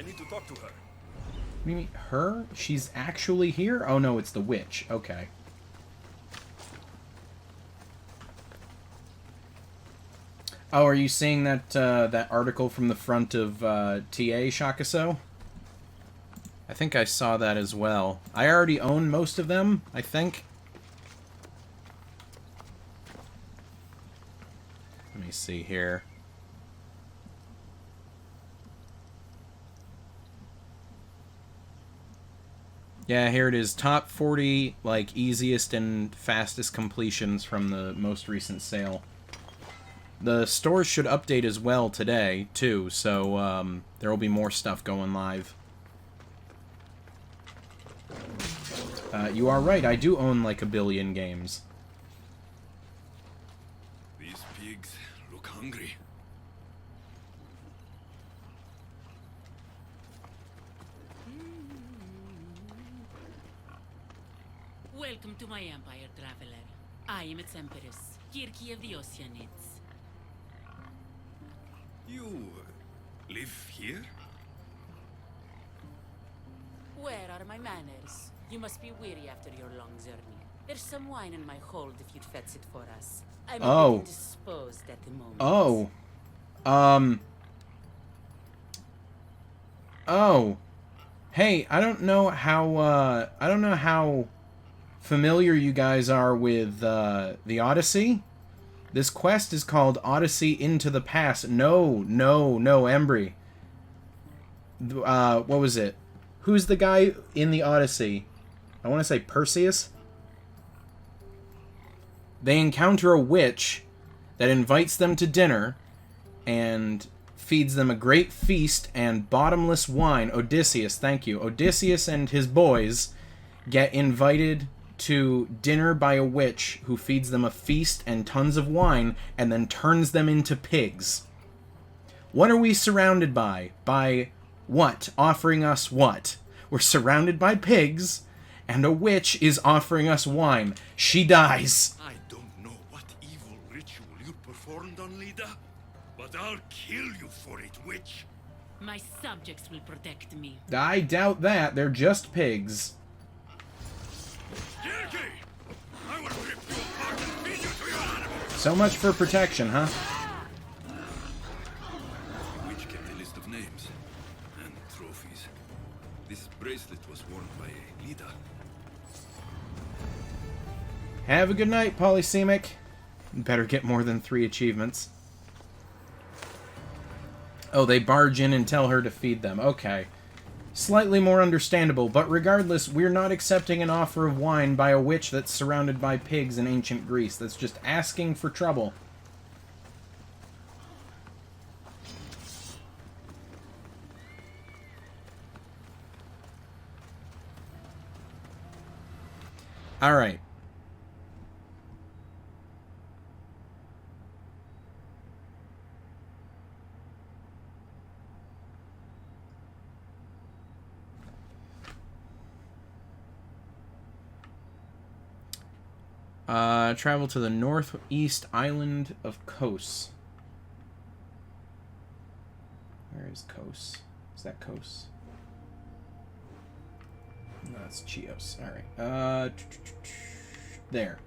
need to talk to her. What do you mean, her? She's actually here? Oh no, it's the witch. Okay. Oh, are you seeing that that article from the front of TA Shakaso? I think I saw that as well. I already own most of them, I think. Let me see here. Yeah, here it is. Top 40, like, easiest and fastest completions from the most recent sale. The stores should update as well today, too, so there will be more stuff going live. You are right, I do own like 1 billion games. These pigs look hungry. Welcome to my empire, traveler. I am its empress, Kirki of the Oceanids. You live here? Where are my manners? You must be weary after your long journey. There's some wine in my hold if you'd fetch it for us. I'm a bit indisposed at the moment. Oh. Oh. Hey, I don't know how familiar you guys are with the Odyssey. This quest is called Odyssey Into the Past. No, Embry. What was it? Who's the guy in the Odyssey? I want to say Perseus. They encounter a witch that invites them to dinner and feeds them a great feast and bottomless wine. Odysseus, thank you. Odysseus and his boys get invited to dinner by a witch who feeds them a feast and tons of wine and then turns them into pigs. What are we surrounded by? By what? Offering us what? We're surrounded by pigs, and a witch is offering us wine. She dies. I don't know what evil ritual you performed on Lida, but I'll kill you for it, witch. My subjects will protect me. I doubt that. They're just pigs. Kirki! I will rip you apart and feed you to your animals! So much for protection, huh? The witch kept a list of names and trophies. This bracelet was worn by Lida. Have a good night, Polysemic. Better get more than 3 achievements. Oh, they barge in and tell her to feed them. Okay. Slightly more understandable, but regardless, we're not accepting an offer of wine by a witch that's surrounded by pigs in ancient Greece. That's just asking for trouble. Alright. Travel to the northeast island of Kos. Where is Kos? Is that Kos? No, that's Chios. Alright. There.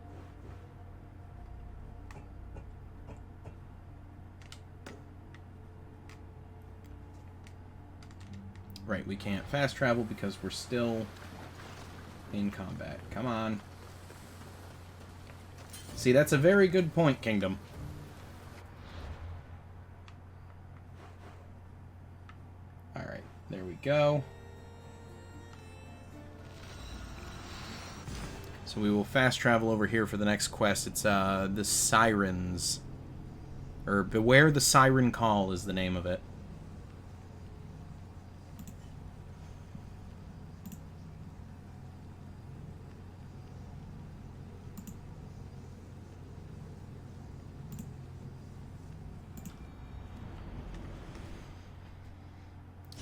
Right, we can't fast travel because we're still in combat. Come on. See, that's a very good point, Kingdom. Alright, there we go. So we will fast travel over here for the next quest. It's the Sirens. Or Beware the Siren Call is the name of it.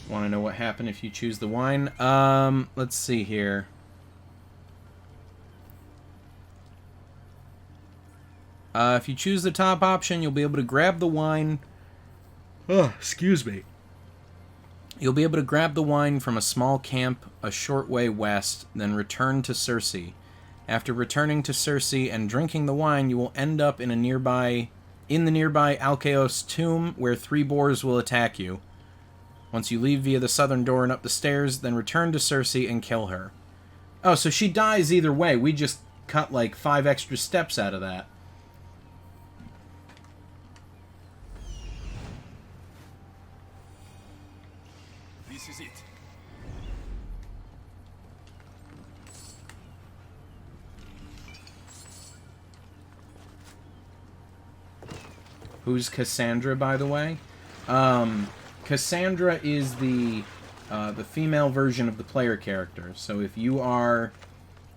Want to know what happened if you choose the wine? Let's see here. If you choose the top option, you'll be able to grab the wine. Oh, excuse me. You'll be able to grab the wine from a small camp a short way west, then return to Circe. After returning to Circe and drinking the wine, you will end up in the nearby Alcaeos tomb, where 3 boars will attack you. Once you leave via the southern door and up the stairs, then return to Circe and kill her. Oh, so she dies either way. We just cut like 5 extra steps out of that. This is it. Who's Cassandra, by the way? Cassandra is the female version of the player character. So if you are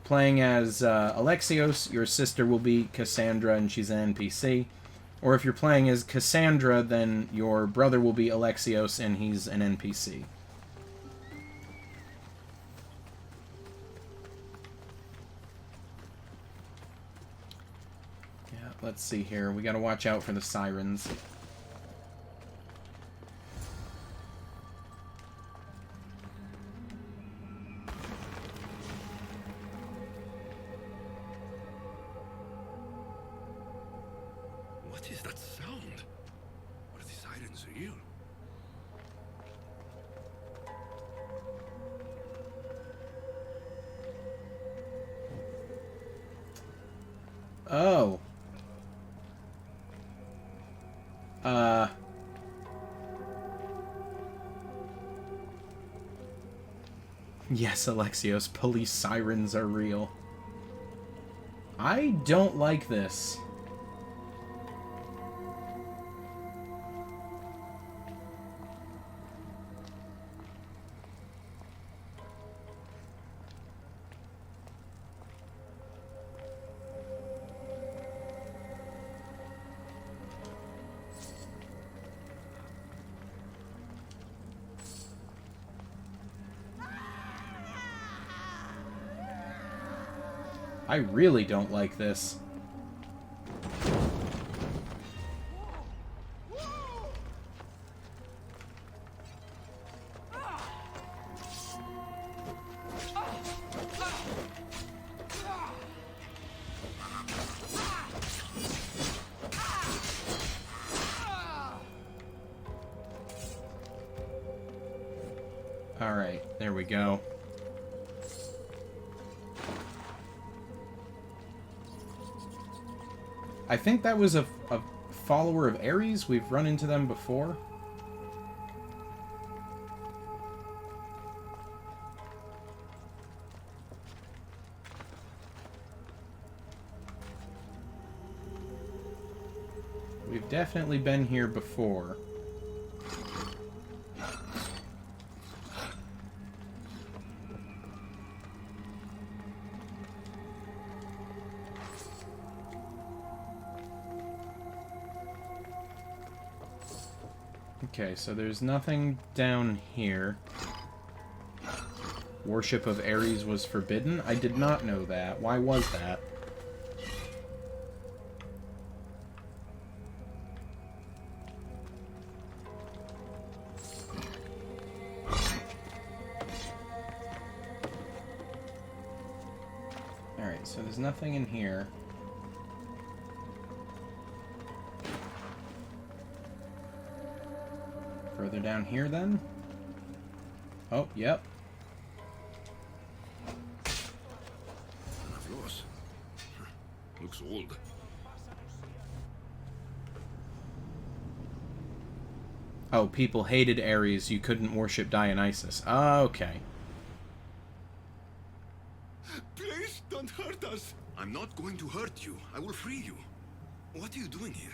playing as Alexios, your sister will be Cassandra, and she's an NPC. Or if you're playing as Cassandra, then your brother will be Alexios, and he's an NPC. Yeah, let's see here. We gotta watch out for the sirens. What is that sound? Are the sirens real? Oh. Yes, Alexios, police sirens are real. I don't like this. I really don't like this. All right, there we go. I think that was a follower of Ares. We've run into them before. We've definitely been here before. Okay, so there's nothing down here. Worship of Ares was forbidden? I did not know that. Why was that? Alright, so there's nothing in here. Further down here, then? Oh, yep. Floss. Looks old. Oh, people hated Ares. You couldn't worship Dionysus. Okay. Please don't hurt us. I'm not going to hurt you. I will free you. What are you doing here?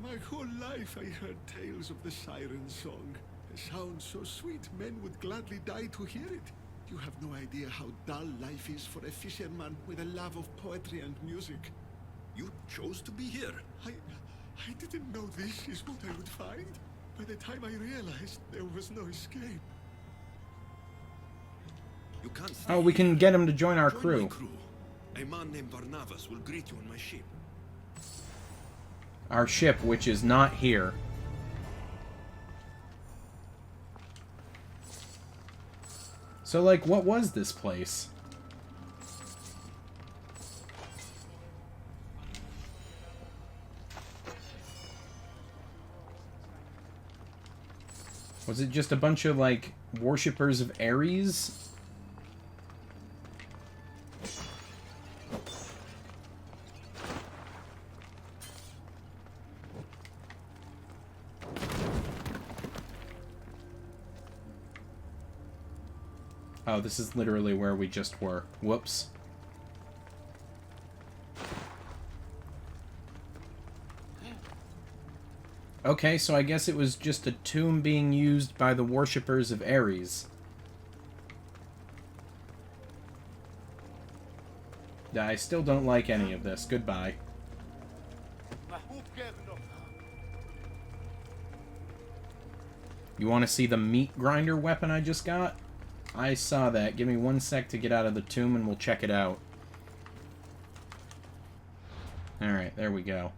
My whole life I heard tales of the siren song. A sound so sweet men would gladly die to hear it. You have no idea how dull life is for a fisherman with a love of poetry and music. You chose to be here. I didn't know this is what I would find. By the time I realized there was no escape. You can't stay Oh, we can here. get him to join our Join crew. my crew. A man named Barnabas will greet you on my ship. Our ship, which is not here. So, like, what was this place? Was it just a bunch of, like, worshippers of Ares? Oh, this is literally where we just were. Whoops. Okay, so I guess it was just a tomb being used by the worshippers of Ares. I still don't like any of this. Goodbye. You want to see the meat grinder weapon I just got? I saw that. Give me 1 sec to get out of the tomb and we'll check it out. Alright, there we go.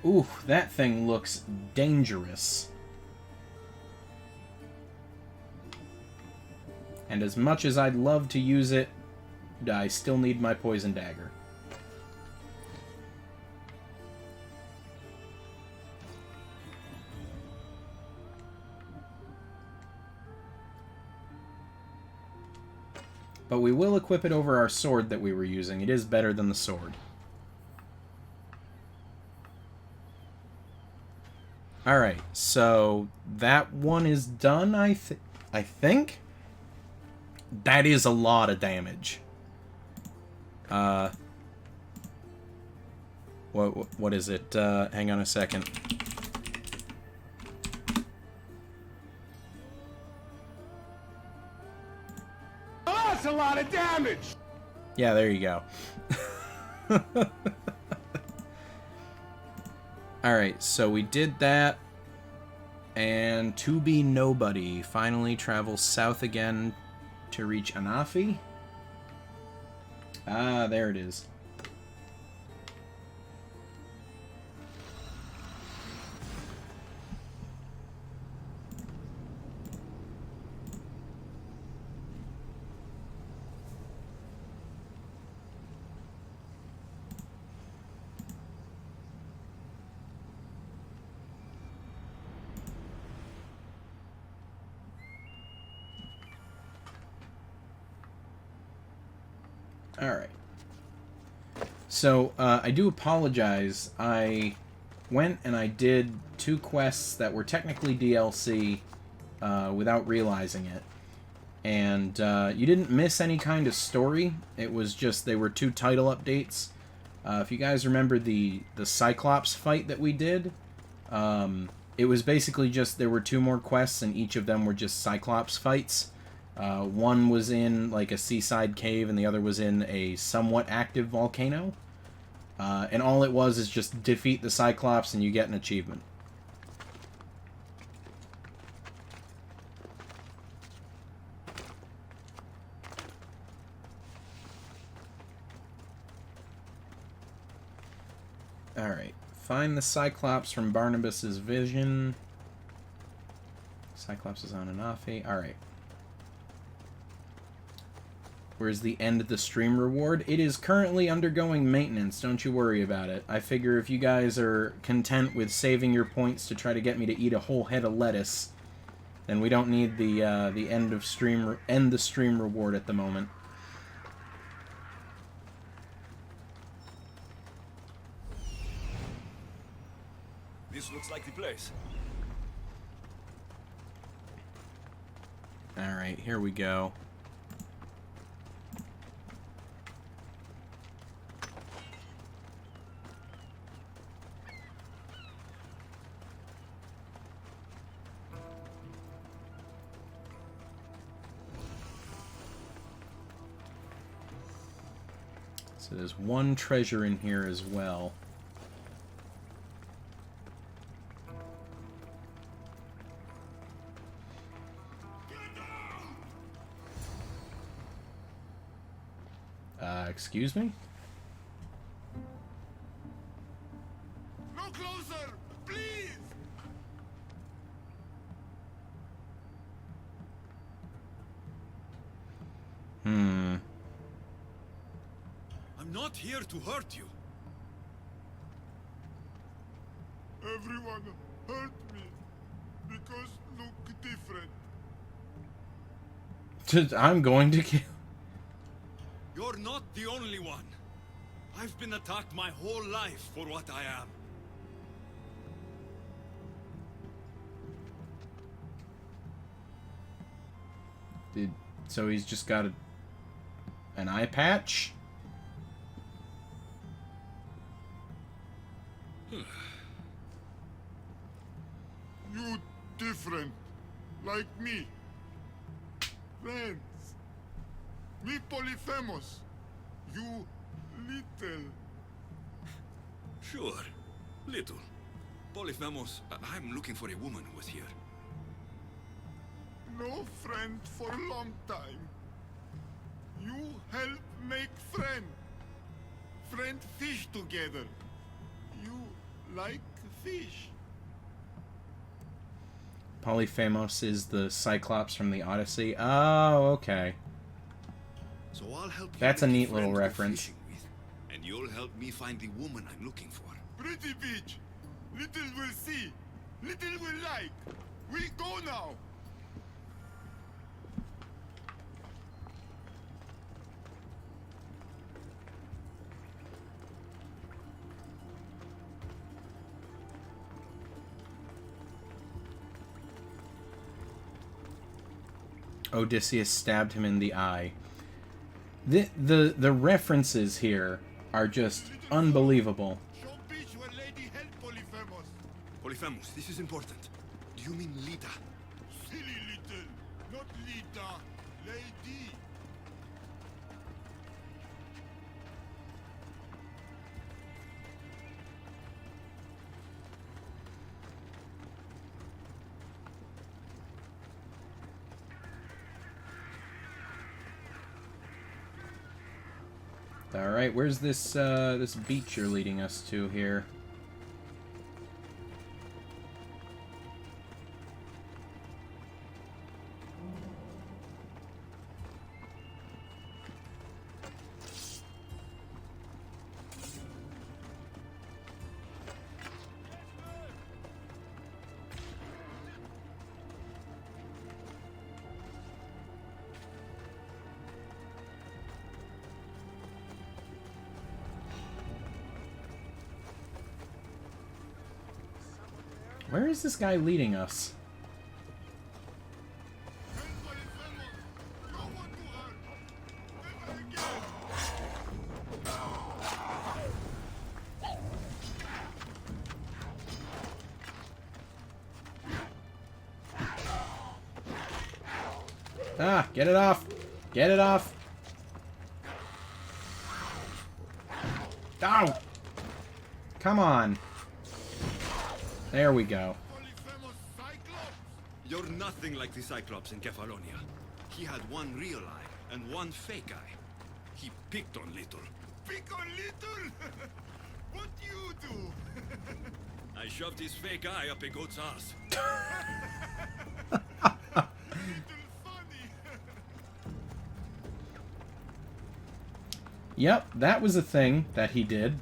Ooh, that thing looks dangerous. And as much as I'd love to use it, I still need my poison dagger. But we will equip it over our sword that we were using. It is better than the sword. Alright, so that one is done, I think? That is a lot of damage. What is it? Hang on a second. Oh, that's a lot of damage! Yeah, there you go. Alright, so we did that. And To Be Nobody finally travels south again to reach Anafi. Ah, there it is. Alright. So, I do apologize. I went and I did 2 quests that were technically DLC without realizing it. And you didn't miss any kind of story. It was just, they were 2 title updates. If you guys remember the Cyclops fight that we did, it was basically just, there were 2 more quests and each of them were just Cyclops fights. One was in like a seaside cave and the other was in a somewhat active volcano. And all it was is just defeat the Cyclops and you get an achievement. Alright. Find the Cyclops from Barnabas's vision. Cyclops is on Anafi. Alright. Where's the end of the stream reward? It is currently undergoing maintenance. Don't you worry about it. I figure if you guys are content with saving your points to try to get me to eat a whole head of lettuce, then we don't need the end the stream reward at the moment. This looks like the place. Alright, here we go. So there's 1 treasure in here as well. Excuse me? No closer! Please! Hmm. I'm not here to hurt you. Everyone hurt me because look different. I'm going to kill... You're not the only one. I've been attacked my whole life for what I am. So he's just got an eye patch? You different, like me. Friends. Me Polyphemus. You little. Sure. Little. Polyphemus, I'm looking for a woman who was here. No friend for a long time. You help make friend. Friend fish together. You like fish. Polyphemus is the Cyclops from the Odyssey. Oh, okay. So I'll help you. That's a make neat little friend to go reference. fishing with, and you'll help me find the woman I'm looking for. Pretty beach. Little will see. Little will like. We go now. Odysseus stabbed him in the eye. The references here are just unbelievable. Show beach where lady help Polyphemus. Polyphemus, this is important. Do you mean Lita? Silly little. Not Lita. Lady. All right, where's this this beach you're leading us to here? Where is this guy leading us? Help Polyphemus. No one to hurt. Never again. Ah, get it off! Get it off! Ow! Come on! There we go. Polyphemus Cyclops. You're nothing like the Cyclops in Kefalonia. He had one real eye and one fake eye. He picked on Little. Pick on little. What you do? I shoved his fake eye up a goat's ass. Little funny. Yep, that was a thing that he did.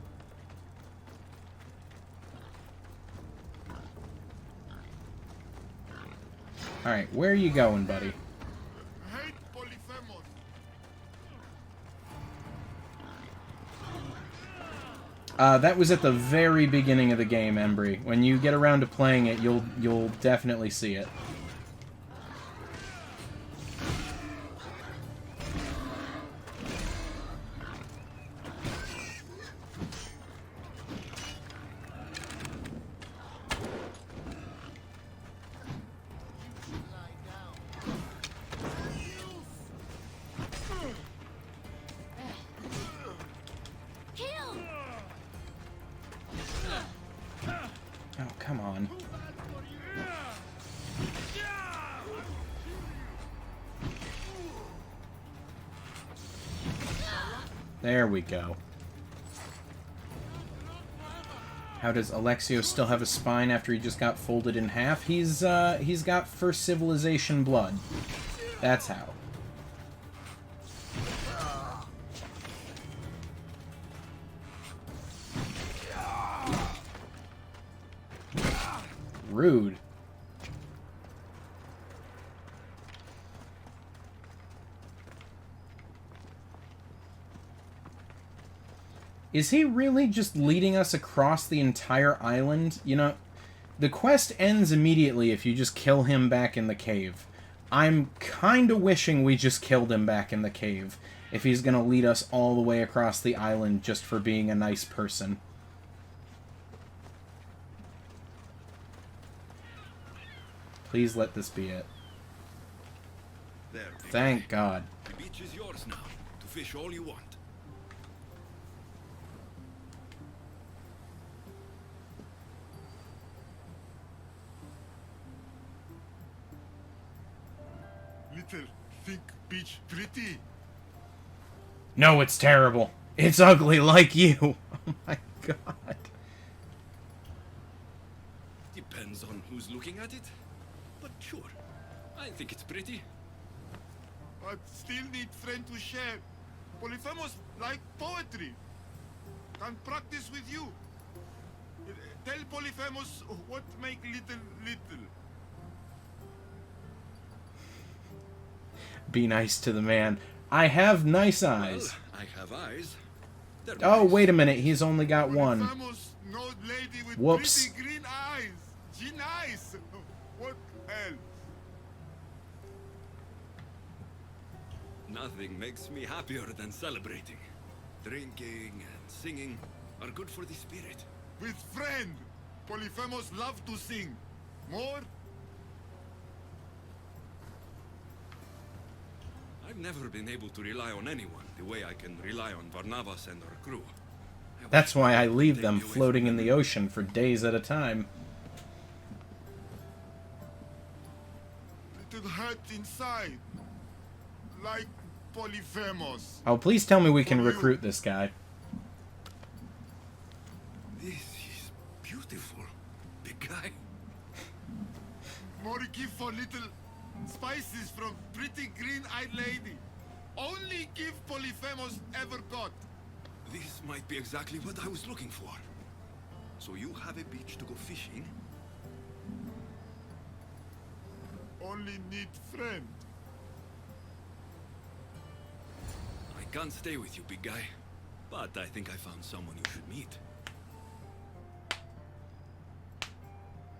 Alright, where are you going, buddy? Hate Polyphemus. That was at the very beginning of the game, Embry. When you get around to playing it, you'll definitely see it. Kill! Oh, come on. There we go. How does Alexio still have a spine after he just got folded in half? He's got First Civilization blood. That's how. Rude. Is he really just leading us across the entire island? You know, the quest ends immediately if you just kill him back in the cave. I'm kinda wishing we just killed him back in the cave, if he's gonna lead us all the way across the island just for being a nice person. Please let this be it. There, Thank God. the beach is yours now, to fish all you want. Little, think beach pretty? No, it's terrible. It's ugly like you. Oh my God. Depends on who's looking at it. But sure, I think it's pretty. But still need friend to share. Polyphemus like poetry. Can practice with you. Tell Polyphemus what make little little. Be nice to the man. I have nice eyes. Well, I have eyes. They're Oh, nice. wait a minute. He's only got one. Polyphemus, no lady with Whoops. pretty green eyes. She nice. What else? Nothing makes me happier than celebrating. Drinking and singing are good for the spirit. With friend. Polyphemus love to sing. More? I've never been able to rely on anyone the way I can rely on Varnavas and our crew. That's why I leave them floating in the ocean for days at a time. Little hurt inside. Like Polyphemus. Oh, please tell me we can recruit this guy. This is beautiful, big guy. More gift for little spices from pretty green-eyed lady. Only gift Polyphemus ever got. This might be exactly what I was looking for. So you have a beach to go fishing? Only need friend. I can't stay with you, big guy. But I think I found someone you should meet.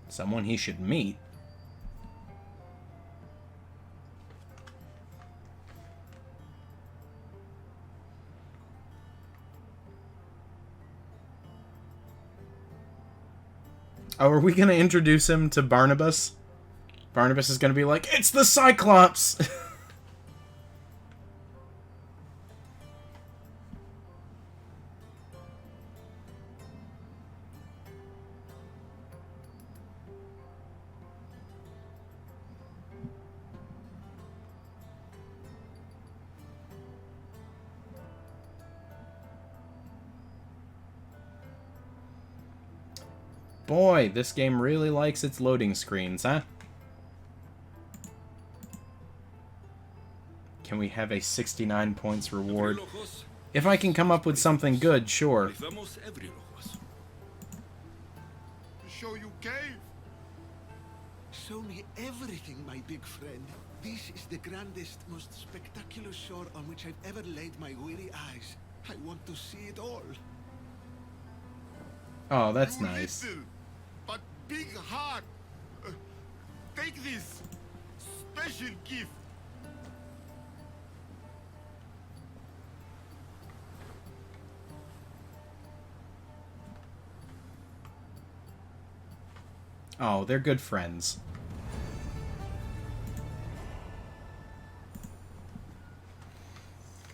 Someone he should meet. Oh, are we going to introduce him to Barnabas? Barnabas is going to be like, it's the Cyclops! Boy, this game really likes its loading screens, huh? Can we have a 69 points reward? If I can come up with something good, sure. Show you cave. Show me everything, my big friend. This is the grandest, most spectacular shore on which I've ever laid my weary eyes. I want to see it all. Oh, that's You nice. Little, but big heart. Take this special gift. Oh, they're good friends.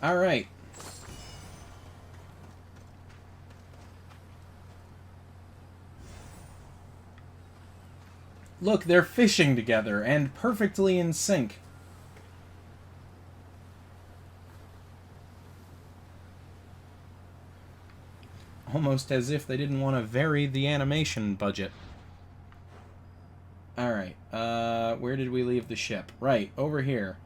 Alright. Look, they're fishing together, and perfectly in sync. Almost as if they didn't want to vary the animation budget. Alright, where did we leave the ship? Right, over here.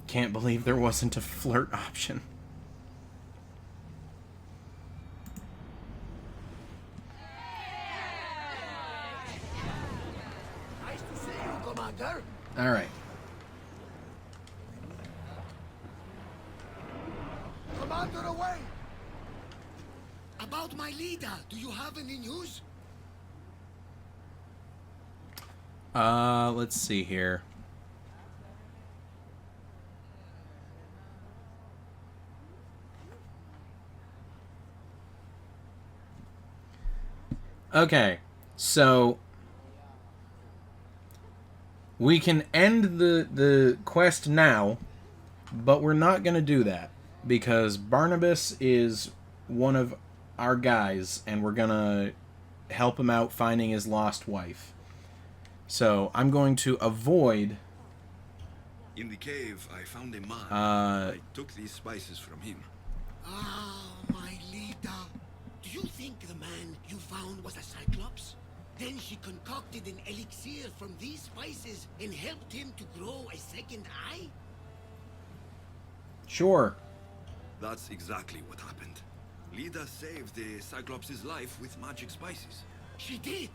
Can't believe there wasn't a flirt option. Nice to see you, Commander. All right. Commander, away! About my leader, do you have any news? Let's see here. Okay, so we can end the quest now, but we're not going to do that because Barnabas is one of our guys and we're going to help him out finding his lost wife. So I'm going to avoid... In the cave, I found a man. I took these spices from him. Ah, my leader. Do you think the man you found was a Cyclops? Then she concocted an elixir from these spices and helped him to grow a second eye? Sure. That's exactly what happened. Lida saved the Cyclops' life with magic spices. She did.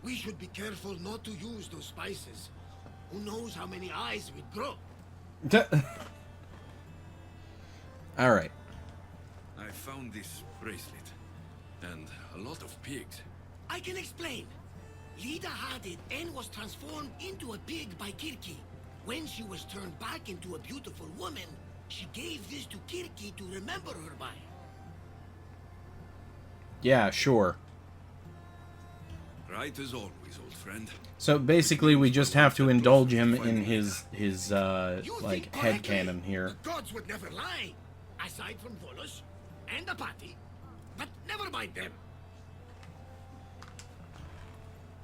We should be careful not to use those spices. Who knows how many eyes we'd grow? All right. I found this bracelet. And a lot of pigs. I can explain. Lida had it and was transformed into a pig by Kirki. When she was turned back into a beautiful woman, she gave this to Kirki to remember her by. Yeah, sure. Right as always, old friend. So basically, we just have to indulge him in his like headcanon here. The gods would never lie, aside from Volos and Apathy. But never mind them.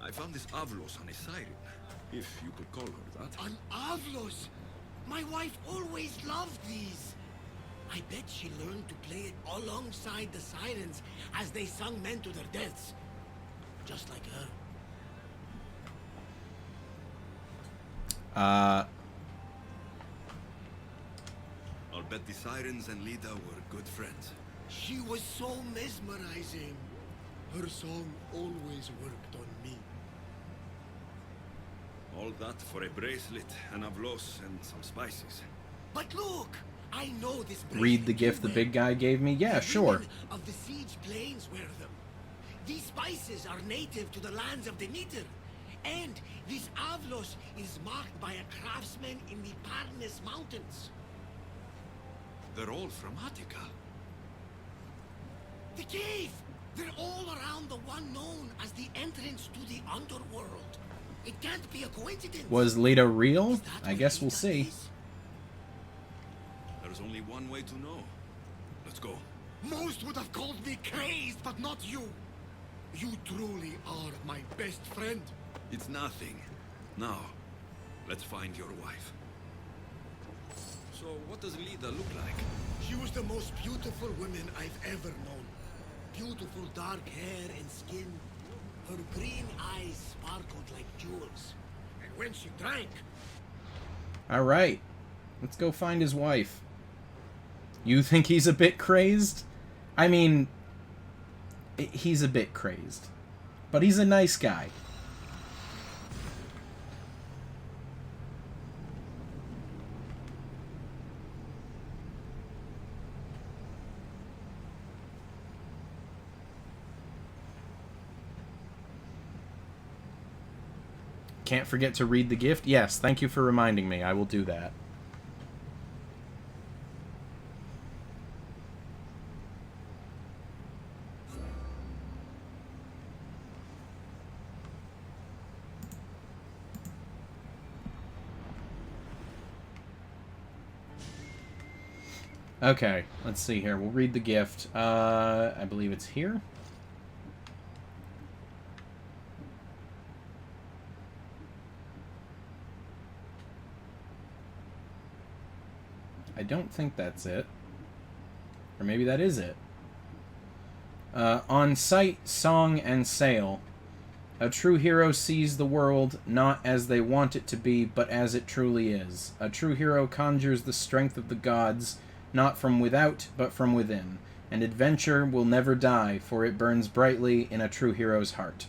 I found this Avlos on a siren, if you could call her that. An Avlos! My wife always loved these. I bet she learned to play it alongside the sirens as they sung men to their deaths. Just like her. I'll bet the sirens and Lida were good friends. She was so mesmerizing. Her song always worked on me. All that for a bracelet, an avlos, and some spices. But look! I know this bracelet Read the gift the big guy gave me? Yeah, The sure. women of the siege plains wear them. These spices are native to the lands of the Niter. And this avlos is marked by a craftsman in the Parnes Mountains. They're all from Attica. The cave! They're all around the one known as the entrance to the underworld. It can't be a coincidence. Was Lita real? Is that I what guess we'll Lita see. is? There's only one way to know. Let's go. Most would have called me crazed, but not you. You truly are my best friend. It's nothing. Now, let's find your wife. So, what does Lida look like? She was the most beautiful woman I've ever known. Beautiful dark hair and skin. Her green eyes sparkled like jewels. And when she drank... All right. Let's go find his wife. You think he's a bit crazed? I mean, he's a bit crazed. But he's a nice guy. Can't forget to read the gift? Yes, thank you for reminding me. I will do that. Okay, let's see here. We'll read the gift. I believe it's here. I don't think that's it. Or maybe that is it. On sight, song, and sail, a true hero sees the world not as they want it to be, but as it truly is. A true hero conjures the strength of the gods, not from without, but from within. And adventure will never die, for it burns brightly in a true hero's heart.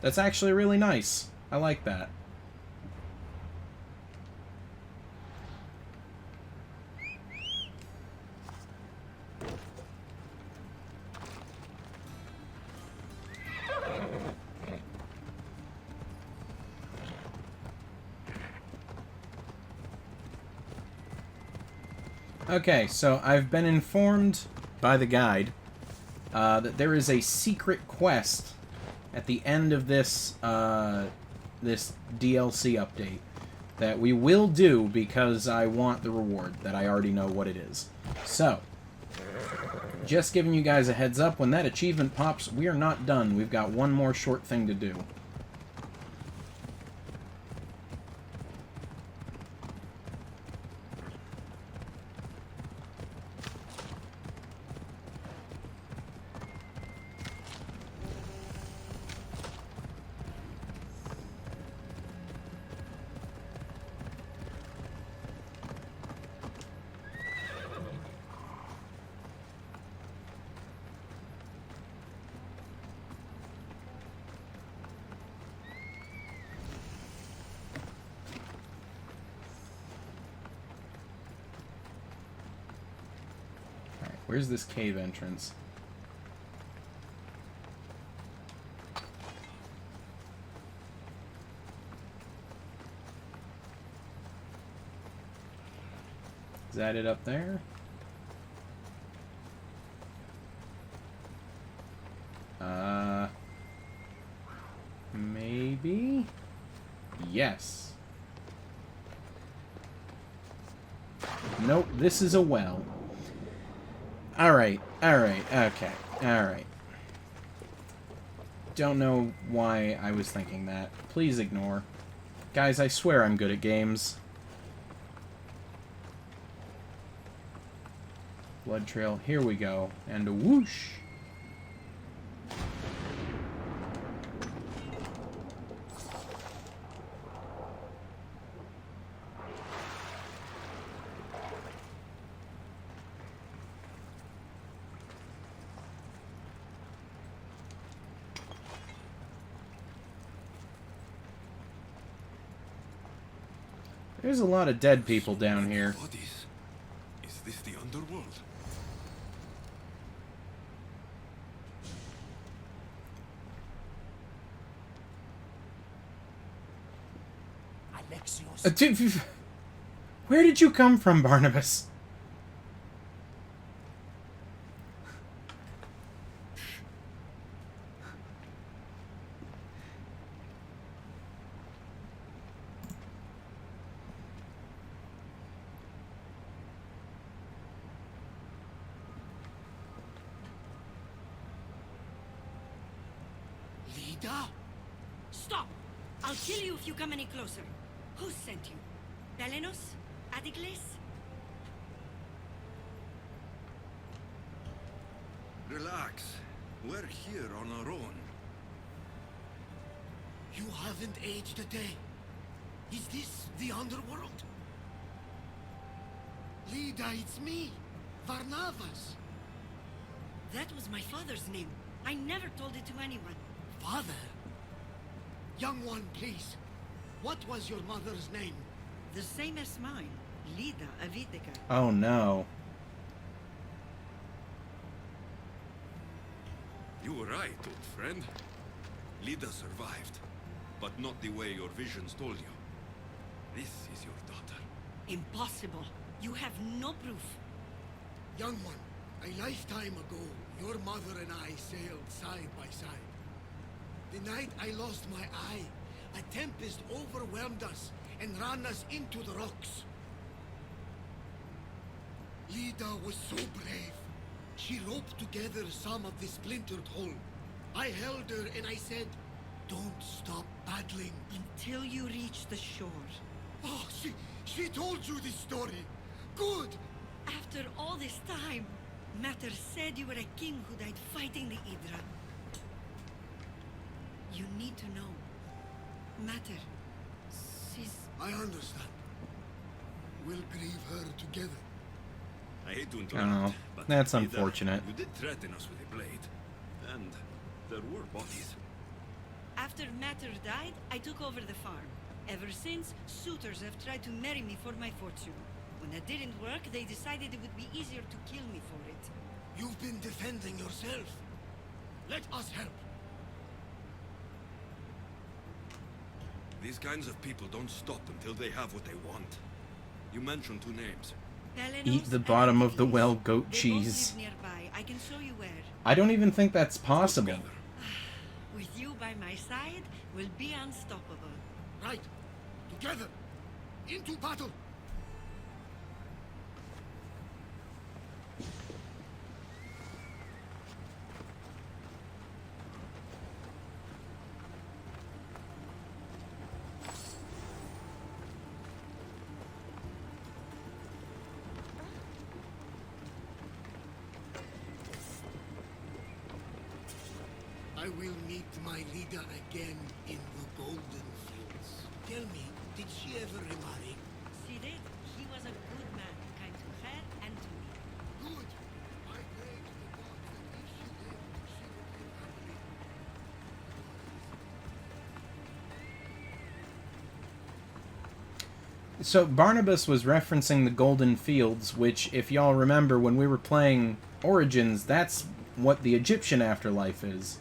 That's actually really nice. I like that. Okay, so I've been informed by the guide that there is a secret quest at the end of this this DLC update that we will do because I want the reward, that I already know what it is. So, just giving you guys a heads up, when that achievement pops, we are not done. We've got one more short thing to do. Where's this cave entrance? Is that it up there? Maybe? Yes. Nope, this is a well. Alright, okay, alright. Don't know why I was thinking that. Please ignore. Guys, I swear I'm good at games. Blood trail, here we go. And a whoosh! There's a lot of dead people down here. Bodies. Is this the underworld? Alexios. Where did you come from, Barnabas? Lida? Stop! I'll kill you if you come any closer. Who sent you? Belenos? Adigles? Relax. We're here on our own. You haven't aged a day. Is this the underworld? Lida, it's me, Varnavas. That was my father's name. I never told it to anyone. Father? Young one, please. What was your mother's name? The same as mine. Lida Avideka. Oh no. You were right, old friend. Lida survived, but not the way your visions told you. This is your daughter. Impossible. You have no proof. Young one, a lifetime ago, your mother and I sailed side by side. The night I lost my eye, a tempest overwhelmed us, and ran us into the rocks. Lida was so brave. She roped together some of the splintered hull. I held her and I said, "Don't stop paddling." Until you reach the shore. Oh, she told you this story. Good. After all this time, Matter said you were a king who died fighting the Hydra. You need to know. Matter, she's... I understand. We'll grieve her together. I hate to Oh, interrupt, but that's Lida, unfortunate. You did threaten us with a blade, and there were bodies. After Matter died, I took over the farm. Ever since, suitors have tried to marry me for my fortune. When that didn't work, they decided it would be easier to kill me for it. You've been defending yourself. Let us help. These kinds of people don't stop until they have what they want. You mentioned 2 names. Eat the bottom of the well goat They cheese. both live nearby. I can show you where. I don't even think that's possible. Together. With you by my side, we'll be unstoppable. Right. Together. Into battle. I will meet my leader again in the Golden Fields. Tell me, did she ever remarry? She did. He was a good man, kind to her and to me. Good. I pray to the gods that if she lived, she would live happily. So Barnabas was referencing the Golden Fields, which, if y'all remember when we were playing Origins, that's what the Egyptian afterlife is.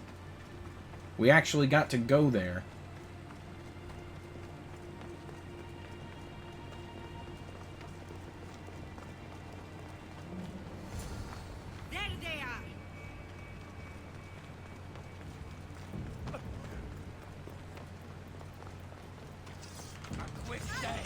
We actually got to go there. There they are! A quick day.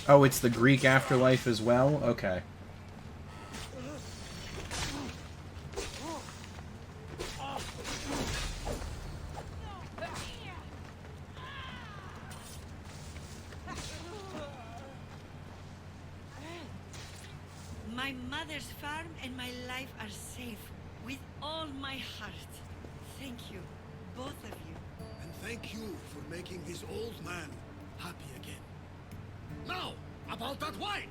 Oh, it's the Greek afterlife as well? Okay. My mother's farm and my life are safe. With all my heart. Thank you, both of you. And thank you for making this old man happy again. Now, about that wine!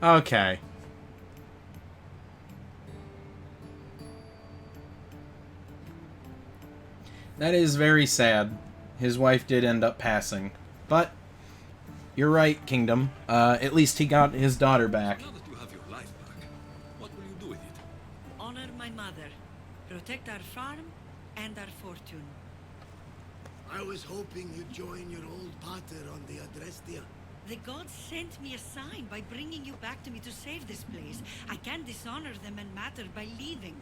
Okay. That is very sad. His wife did end up passing. But, you're right, Kingdom. At least he got his daughter back. Now that you have your life back, what will you do with it? Honor my mother. Protect our farm and our fortune. I was hoping you'd join your old pater on the Adrestia. The gods sent me a sign by bringing you back to me to save this place. I can't dishonor them and Matter by leaving.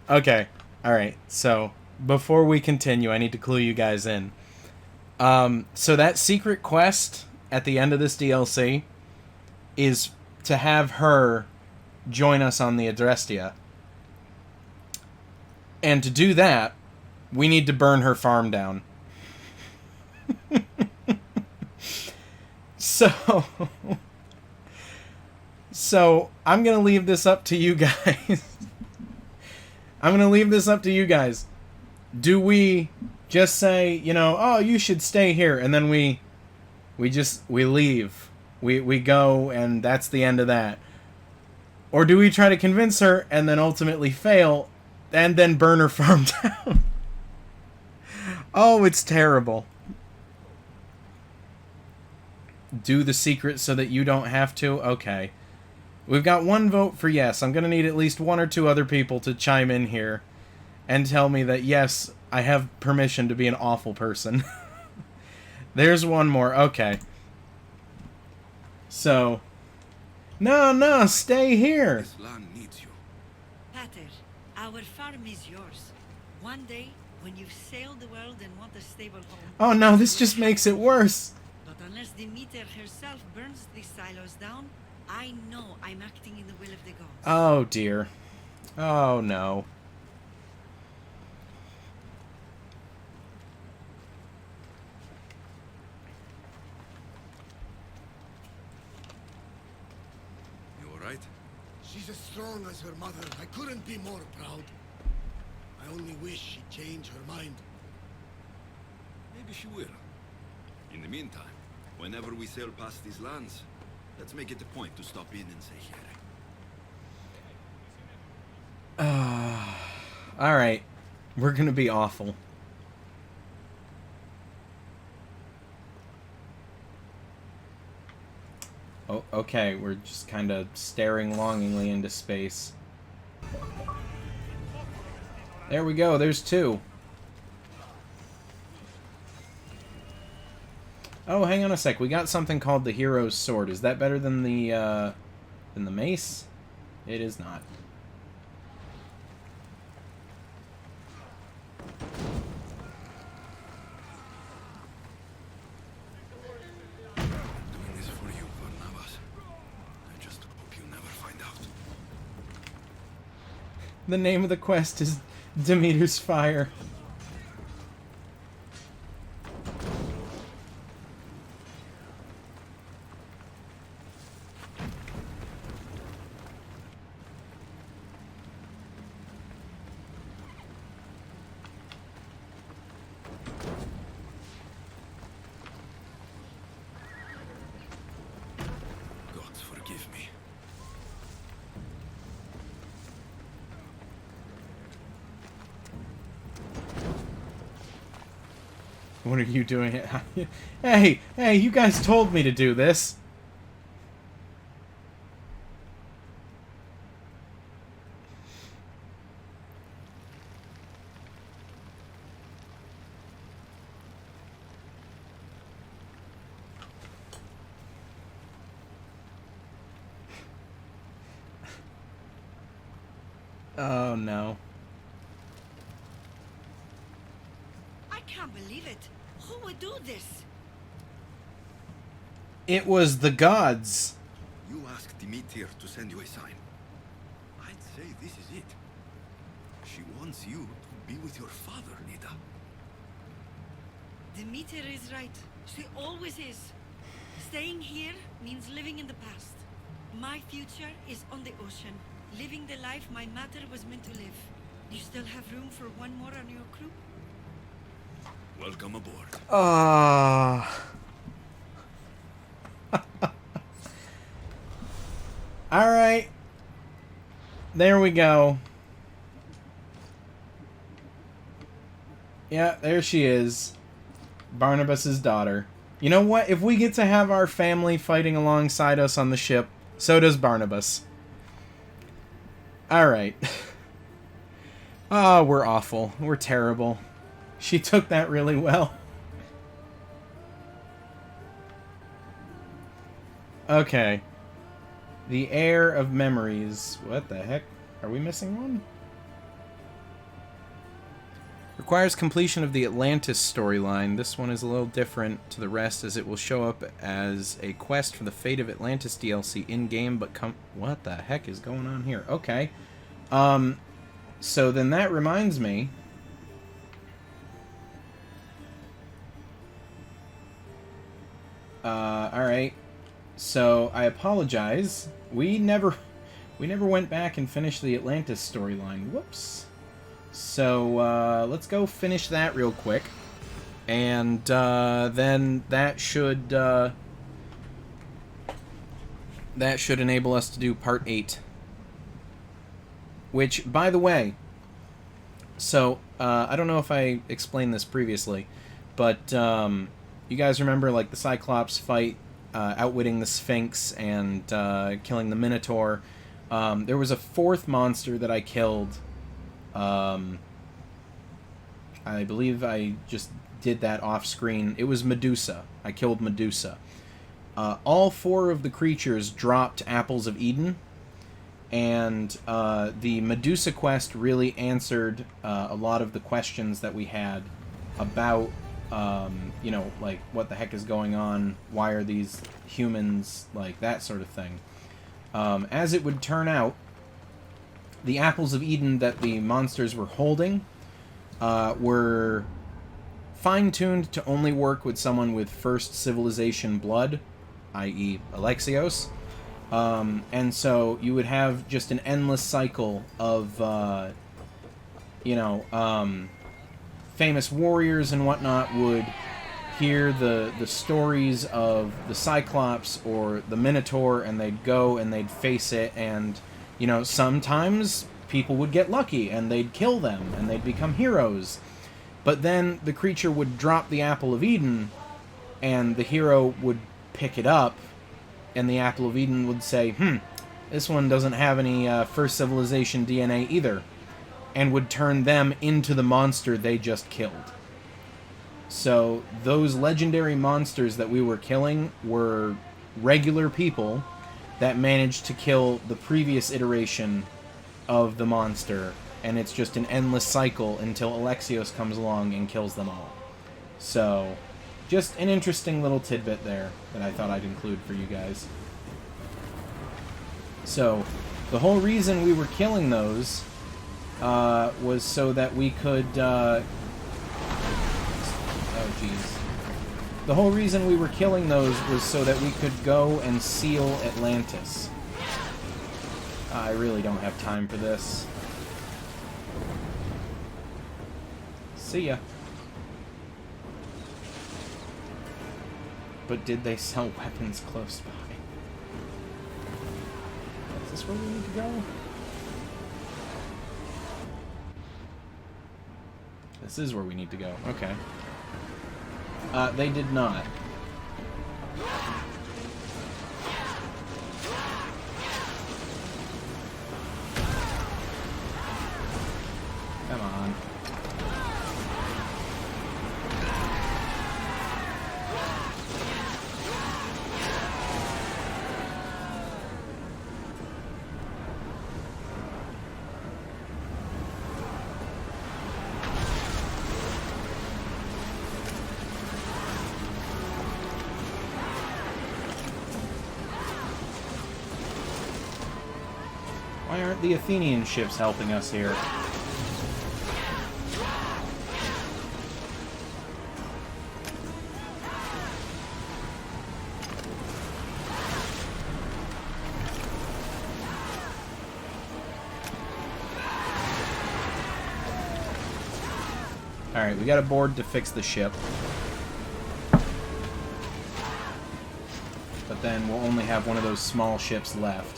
Okay. Alright, so before we continue, I need to clue you guys in. So that secret quest at the end of this DLC is to have her join us on the Adrestia. And to do that, we need to burn her farm down. So I'm going to leave this up to you guys. I'm going to leave this up to you guys. Do we just say, you know, oh, you should stay here, and then we leave. We go, and that's the end of that. Or do we try to convince her, and then ultimately fail, and then burn her farm down? Oh, it's terrible. Do the secret so that you don't have to? Okay. We've got one vote for yes. I'm going to need at least one or two other people to chime in here and tell me that, yes, I have permission to be an awful person. There's one more. Okay. So... No, stay here. This land needs you. Pater, our farm is yours. One day, when you've sailed the world and want a stable home... Oh no, this just makes it worse. But unless Demeter herself burns these silos down, I know I'm acting in the will of the gods. Oh dear. Oh no. You alright? She's as strong as her mother. I couldn't be more proud. I only wish she'd change her mind. Maybe she will. In the meantime, whenever we sail past these lands, let's make it a point to stop in and say here. Alright. We're gonna be awful. Oh, okay, we're just kind of staring longingly into space. There we go, there's two. Oh, hang on a sec, we got something called the Hero's Sword. Is that better than the mace? It is not. Doing this for you, Barnabas. I just hope you never find out. The name of the quest is Demeter's Fire. Gods forgive me. What are you doing? Hey, you guys told me to do this. Oh no. I can't believe it. Who would do this? It was the gods. You asked Demeter to send you a sign. I'd say this is it. She wants you to be with your father, Nida. Demeter is right. She always is. Staying here means living in the past. My future is on the ocean, living the life my mater was meant to live. You still have room for one more on your crew? Welcome aboard. Alright. There we go. Yeah, there she is. Barnabas's daughter. You know what? If we get to have our family fighting alongside us on the ship, so does Barnabas. Alright. Oh, we're awful. We're terrible. She took that really well. Okay. The Heir of Memories. What the heck? Are we missing one? Requires completion of the Atlantis storyline. This one is a little different to the rest, as it will show up as a quest for the Fate of Atlantis DLC in-game, but what the heck is going on here? Okay. So then that reminds me... alright. So, I apologize. We never went back and finished the Atlantis storyline. Whoops. So, let's go finish that real quick. And, then that should enable us to do Part 8. Which, by the way... So, I don't know if I explained this previously, but, you guys remember, like, the Cyclops fight outwitting the Sphinx and killing the Minotaur. There was a fourth monster that I killed. I believe I just did that off screen. It was Medusa. I killed Medusa. All 4 of the creatures dropped Apples of Eden, and the Medusa quest really answered a lot of the questions that we had about, you know, like, what the heck is going on, why are these humans, like, that sort of thing. As it would turn out, the Apples of Eden that the monsters were holding were fine-tuned to only work with someone with First Civilization blood, i.e. Alexios. And so you would have just an endless cycle of, you know, famous warriors and whatnot would hear the stories of the Cyclops or the Minotaur, and they'd go and they'd face it, and, you know, sometimes people would get lucky and they'd kill them and they'd become heroes. But then the creature would drop the Apple of Eden, and the hero would pick it up, and the Apple of Eden would say, this one doesn't have any First Civilization DNA either, and would turn them into the monster they just killed. So those legendary monsters that we were killing were regular people that managed to kill the previous iteration of the monster, and it's just an endless cycle until Alexios comes along and kills them all. So, just an interesting little tidbit there that I thought I'd include for you guys. So, the whole reason we were killing those was so that we could... oh, jeez. The whole reason we were killing those was so that we could go and seal Atlantis. I really don't have time for this. See ya. But did they sell weapons close by? Is this where we need to go? This is where we need to go. Okay. They did not. Come on. Why aren't the Athenian ships helping us here? Alright, we got a board to fix the ship. But then we'll only have one of those small ships left.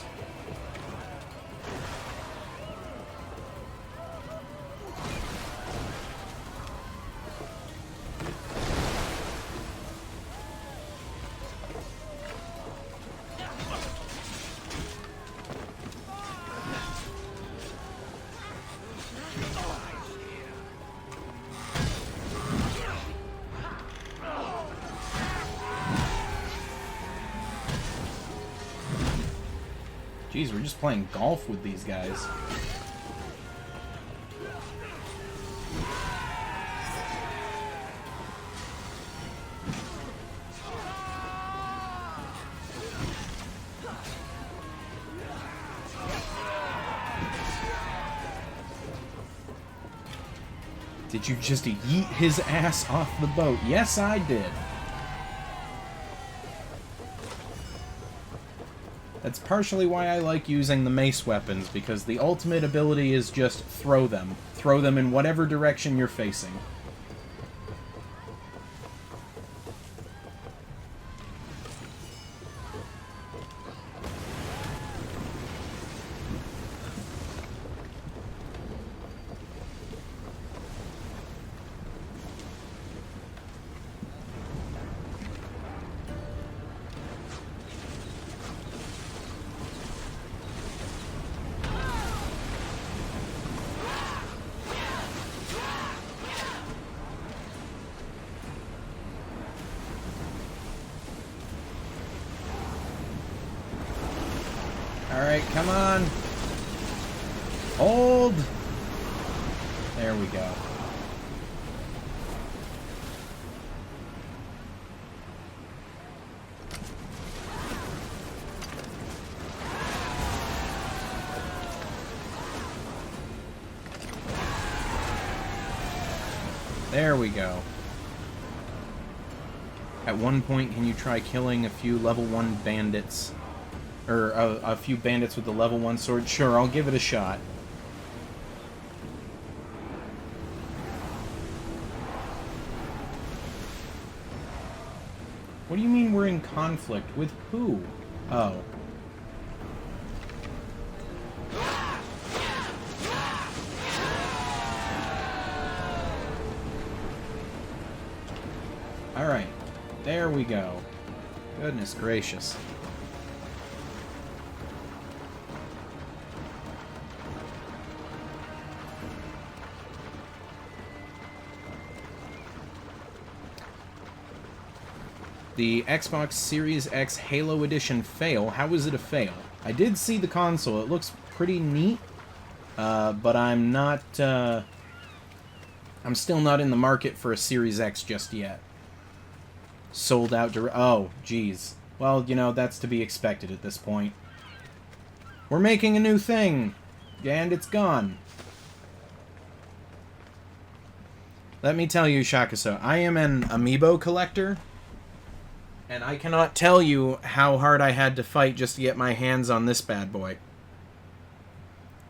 Jeez, we're just playing golf with these guys. Did you just yeet his ass off the boat? Yes, I did. That's partially why I like using the mace weapons, because the ultimate ability is just throw them. Throw them in whatever direction you're facing. Alright, come on. Hold! There we go. There we go. At one point, can you try killing a few level 1 bandits? Or a few bandits with the level 1 sword? Sure, I'll give it a shot. What do you mean we're in conflict? With who? Oh. Alright. There we go. Goodness gracious. The Xbox Series X Halo Edition fail. How was it a fail? I did see the console. It looks pretty neat, but I'm not. I'm still not in the market for a Series X just yet. Sold out. Oh, geez. Well, you know, that's to be expected at this point. We're making a new thing, and it's gone. Let me tell you, Shakuso, I am an amiibo collector. And I cannot tell you how hard I had to fight just to get my hands on this bad boy.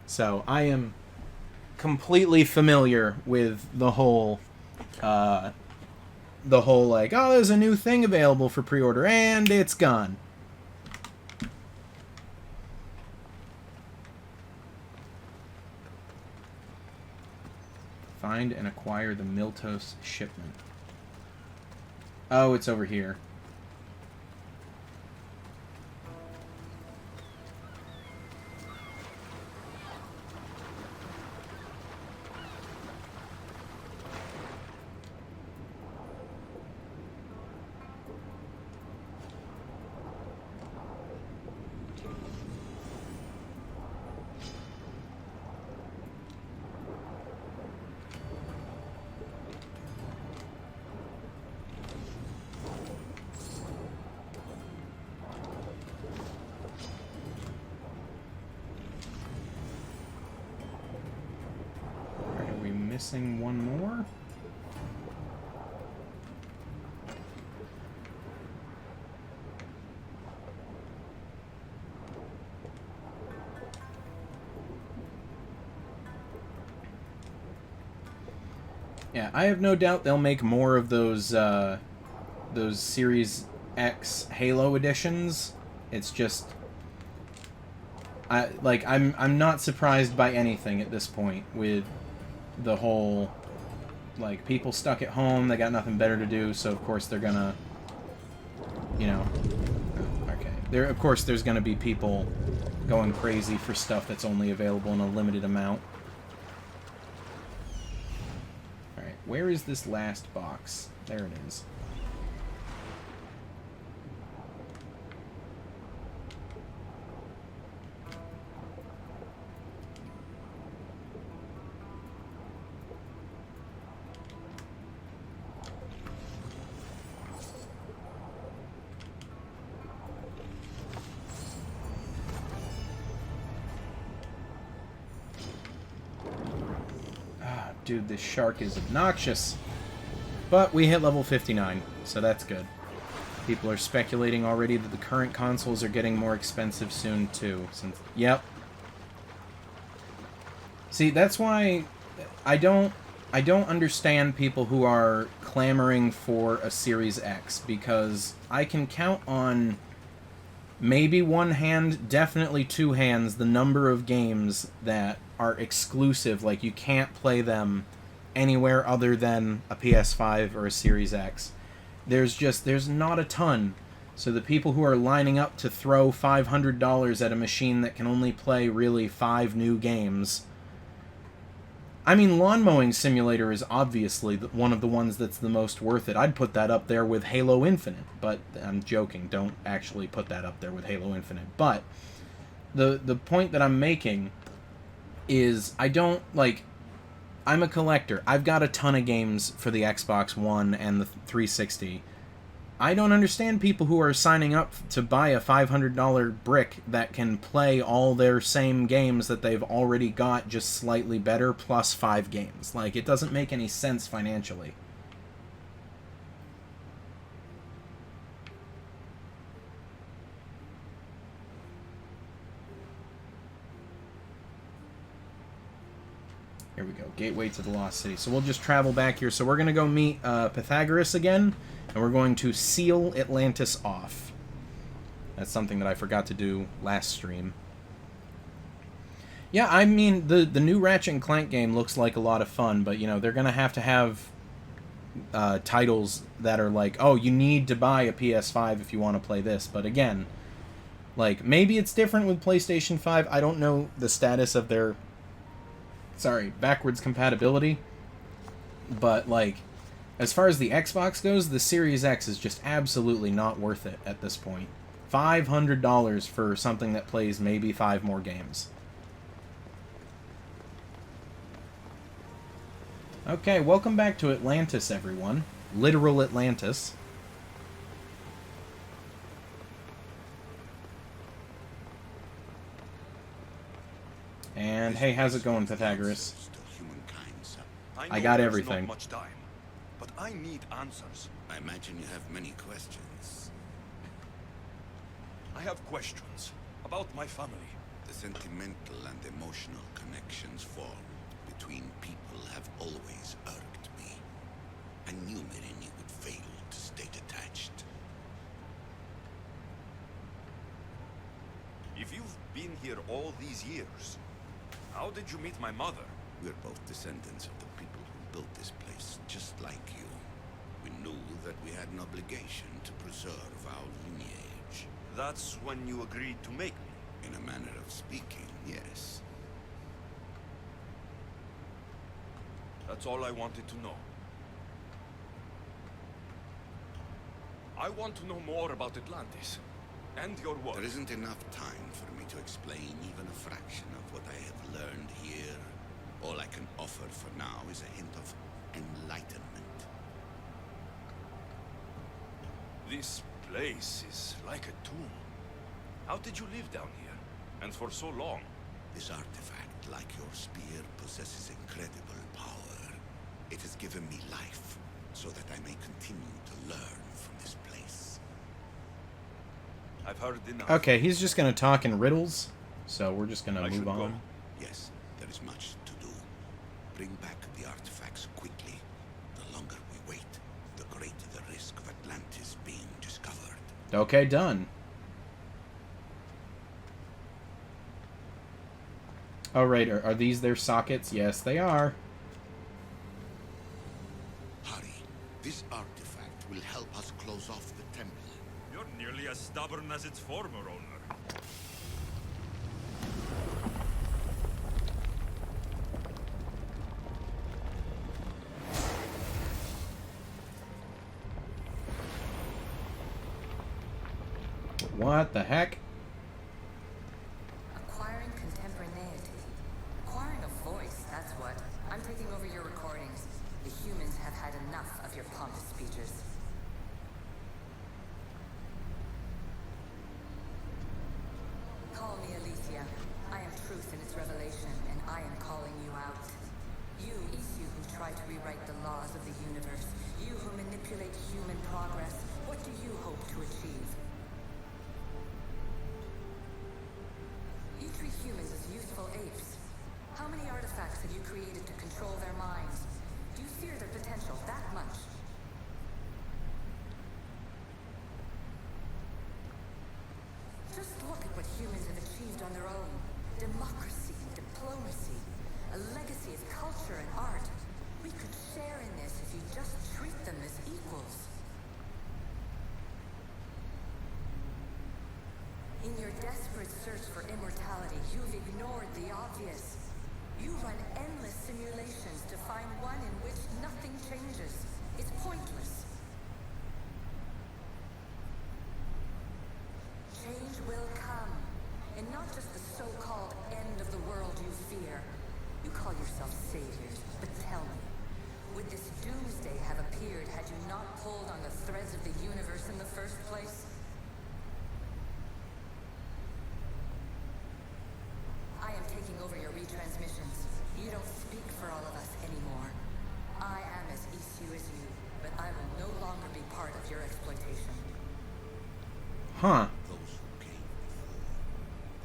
So, I am completely familiar with the whole, like, oh, there's a new thing available for pre-order, and it's gone. Find and acquire the Miltos shipment. Oh, it's over here. Missing one more. Yeah, I have no doubt they'll make more of those Series X Halo editions. It's just I'm not surprised by anything at this point with the whole, like, people stuck at home, they got nothing better to do, so of course they're gonna, you know, okay. Of course there's gonna be people going crazy for stuff that's only available in a limited amount. Alright, where is this last box? There it is. Dude, this shark is obnoxious. But we hit level 59, so that's good. People are speculating already that the current consoles are getting more expensive soon, too. Since, yep. See, that's why I don't understand people who are clamoring for a Series X, because I can count on maybe one hand, definitely two hands, the number of games that are exclusive, like you can't play them anywhere other than a PS5 or a Series X. There's not a ton. So the people who are lining up to throw $500 at a machine that can only play really 5 new games. I mean, Lawn Mowing Simulator is obviously one of the ones that's the most worth it. I'd put that up there with Halo Infinite, but I'm joking. Don't actually put that up there with Halo Infinite. But the point that I'm making is I don't, like, I'm a collector. I've got a ton of games for the Xbox One and the 360. I don't understand people who are signing up to buy a $500 brick that can play all their same games that they've already got, just slightly better, plus 5 games. Like, it doesn't make any sense financially. Here we go. Gateway to the Lost City. So we'll just travel back here. So we're going to go meet Pythagoras again, and we're going to seal Atlantis off. That's something that I forgot to do last stream. Yeah, I mean, the new Ratchet and Clank game looks like a lot of fun, but, you know, they're going to have titles that are like, oh, you need to buy a PS5 if you want to play this. But again, like, maybe it's different with PlayStation 5. I don't know the status of their... backwards compatibility. But, like, as far as the Xbox goes, the Series X is just absolutely not worth it at this point. $500 for something that plays maybe 5 more games. Okay, welcome back to Atlantis, everyone. Literal Atlantis. And hey, how's it going, Pythagoras? I got everything. Not much time, but I need answers. I imagine you have many questions. I have questions about my family. The sentimental and emotional connections formed between people have always irked me. I knew Merini would fail to stay detached. If you've been here all these years, how did you meet my mother? We're both descendants of the people who built this place, just like you. We knew that we had an obligation to preserve our lineage. That's when you agreed to make me. In a manner of speaking, yes. That's all I wanted to know. I want to know more about Atlantis and your work. There isn't enough time for me to explain even a fraction of what I have learned here. All I can offer for now is a hint of enlightenment. This place is like a tomb. How did you live down here? And for so long? This artifact, like your spear, possesses incredible power. It has given me life, so that I may continue to learn from this place. I've heard enough. Okay, he's just going to talk in riddles, so we're just going to move on. Go. Yes, there is much to do. Bring back the artifacts quickly. The longer we wait, the greater the risk of Atlantis being discovered. Okay, done. Oh, right, are these their sockets? Yes, they are. Hurry. This artifact will help us close off the temple. You're nearly as stubborn as its former owner. What the heck? Acquiring contemporaneity. Acquiring a voice, that's what. I'm taking over your recordings. The humans have had enough of your pompous speeches. Call me Alicia. I am truth in its revelation, and I am calling you out. You, Isu, who try to rewrite the laws of the universe. You who manipulate human progress. What do you hope to achieve? You treat humans as useful apes. How many artifacts have you created to control their minds? Do you fear their potential that much? Just look at what humans have achieved on their own. Democracy, diplomacy, a legacy of culture and art. We could share in this if you just treat them as equals. In your desperate search for immortality, you've ignored the obvious. You run endless simulations to find one in which nothing changes. It's pointless. Change will come. And not just the not pulled on the threads of the universe in the first place? I am taking over your retransmissions. You don't speak for all of us anymore. I am as issue as you, but I will no longer be part of your exploitation. Huh. Those who came before,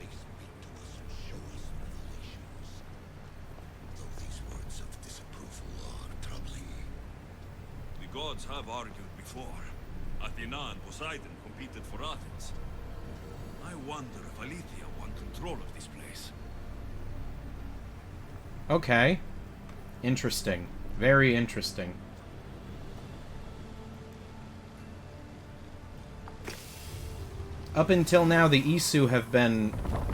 they speak to us and show us revelations. Though these words of disapproval are troubling. The gods have argued before. Athena and Poseidon competed for Athens. I wonder if Alethea won control of this place. Okay. Interesting. Very interesting. Up until now, the Isu have been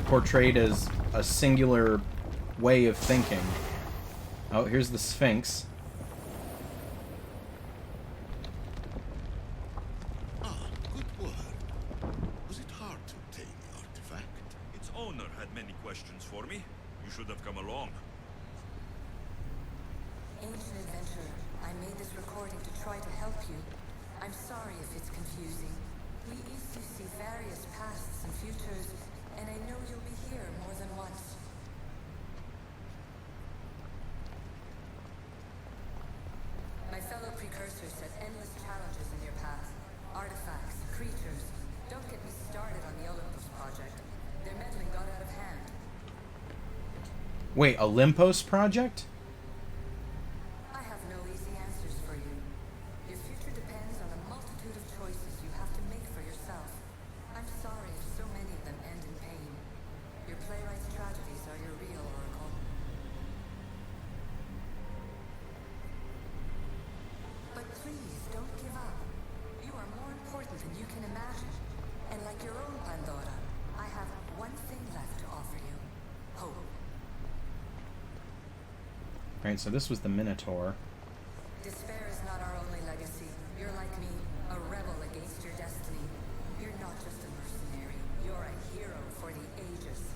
portrayed as a singular way of thinking. Oh, here's the Sphinx. Ah, good word. Was it hard to obtain the artifact? Its owner had many questions for me. You should have come along. Ancient adventurer, I made this recording to try to help you. I'm sorry if it's confusing. We used to see various pasts and futures, and I know you'll be here more than once. My fellow precursors set endless challenges in your path. Artifacts, creatures. Don't get me started on the Olympus project. Their meddling got out of hand. Wait, Olympus project? I have no easy answers for you. Your future depends on a multitude of choices you have to make for yourself. I'm sorry if so many of them end in pain. Your playwright's tragedies are your real oracle. But please, don't give up. You are more important than you can imagine. And like your own Pandora, I have one thing left to offer you. Hope. Alright, so this was the Minotaur. Despair is not our only legacy. You're like me, a rebel against your destiny. You're not just a mercenary. You're a hero for the ages.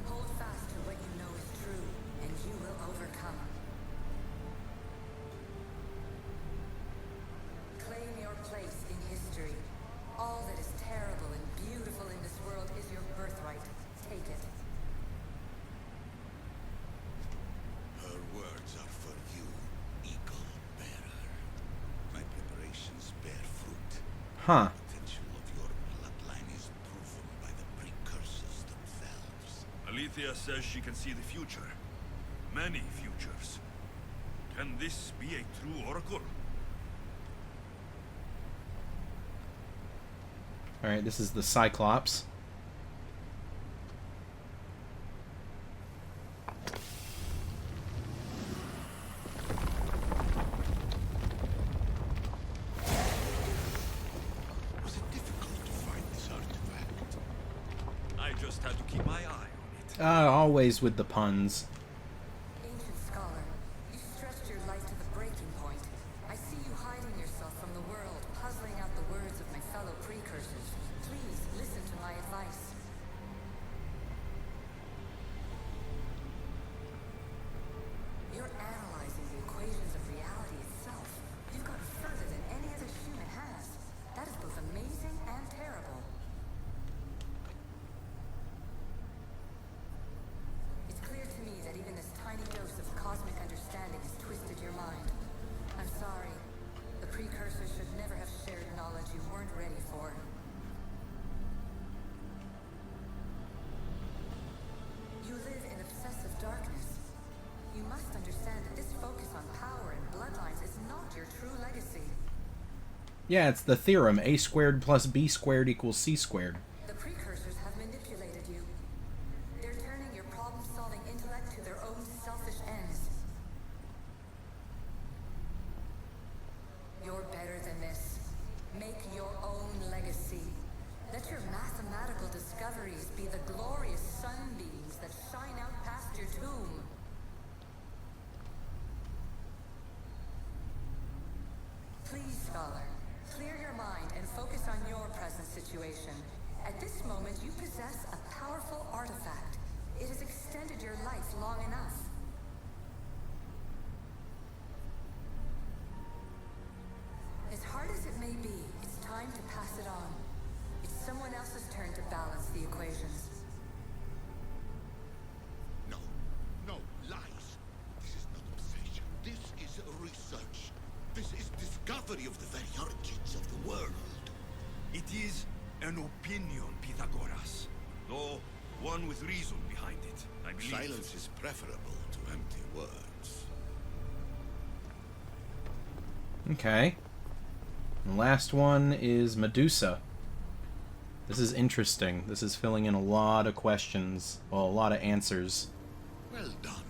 Hold fast to what you know is true, and you will overcome. Claim your place in history. All that is terrible and beautiful in this world is your birthright. Take it. Her words are for you, eagle bearer. My preparations bear fruit. Huh. The potential of your bloodline is proven by the precursors themselves. Alethea says she can see the future. Many futures. Can this be a true oracle? Alright, this is the Cyclops. Was it difficult to find this artifact? I just had to keep my eye on it. Always with the puns. Ancient scholar, you stretched your life to the breaking point. I see you hiding yourself from the world, puzzling out the words of my fellow precursors. Please listen to my advice. You're analyzing the equations of reality itself. You've gone further than any other human has. That is both amazing and terrible. It's clear to me that even this tiny dose of cosmic understanding has twisted your mind. I'm sorry. The precursors should never have shared knowledge you weren't ready for. You live in obsessive darkness. You must understand that this focus on power and bloodlines is not your true legacy. Yeah, it's the theorem. A squared plus B squared equals C squared. The precursors have manipulated you. They're turning your problem-solving intellect to their own selfish ends. You're better than this. Make your own legacy. Let your mathematical discoveries be the glorious sunbeams that shine out past your tomb. Please, scholar, clear your mind and focus on your present situation. At this moment, you possess a powerful artifact. It has extended your life long enough. equations. No, no, lies. This is not obsession. This is research. This is discovery of the very origins of the world. It is an opinion, Pythagoras. Though one with reason behind it, I believe. Silence is preferable to empty words. Okay. And last one is Medusa. This is interesting. This is filling in a lot of questions. Well, a lot of answers. Well done.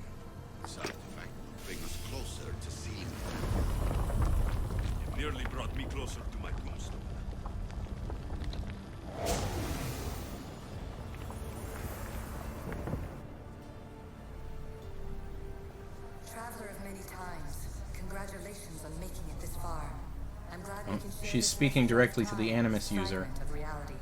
This artifact will bring us closer to seeing. It nearly brought me closer to my tombstone. Traveler of many times, congratulations on making it this far. I'm glad we can share She's this speaking message directly of to the time, Animus user. fragment of reality.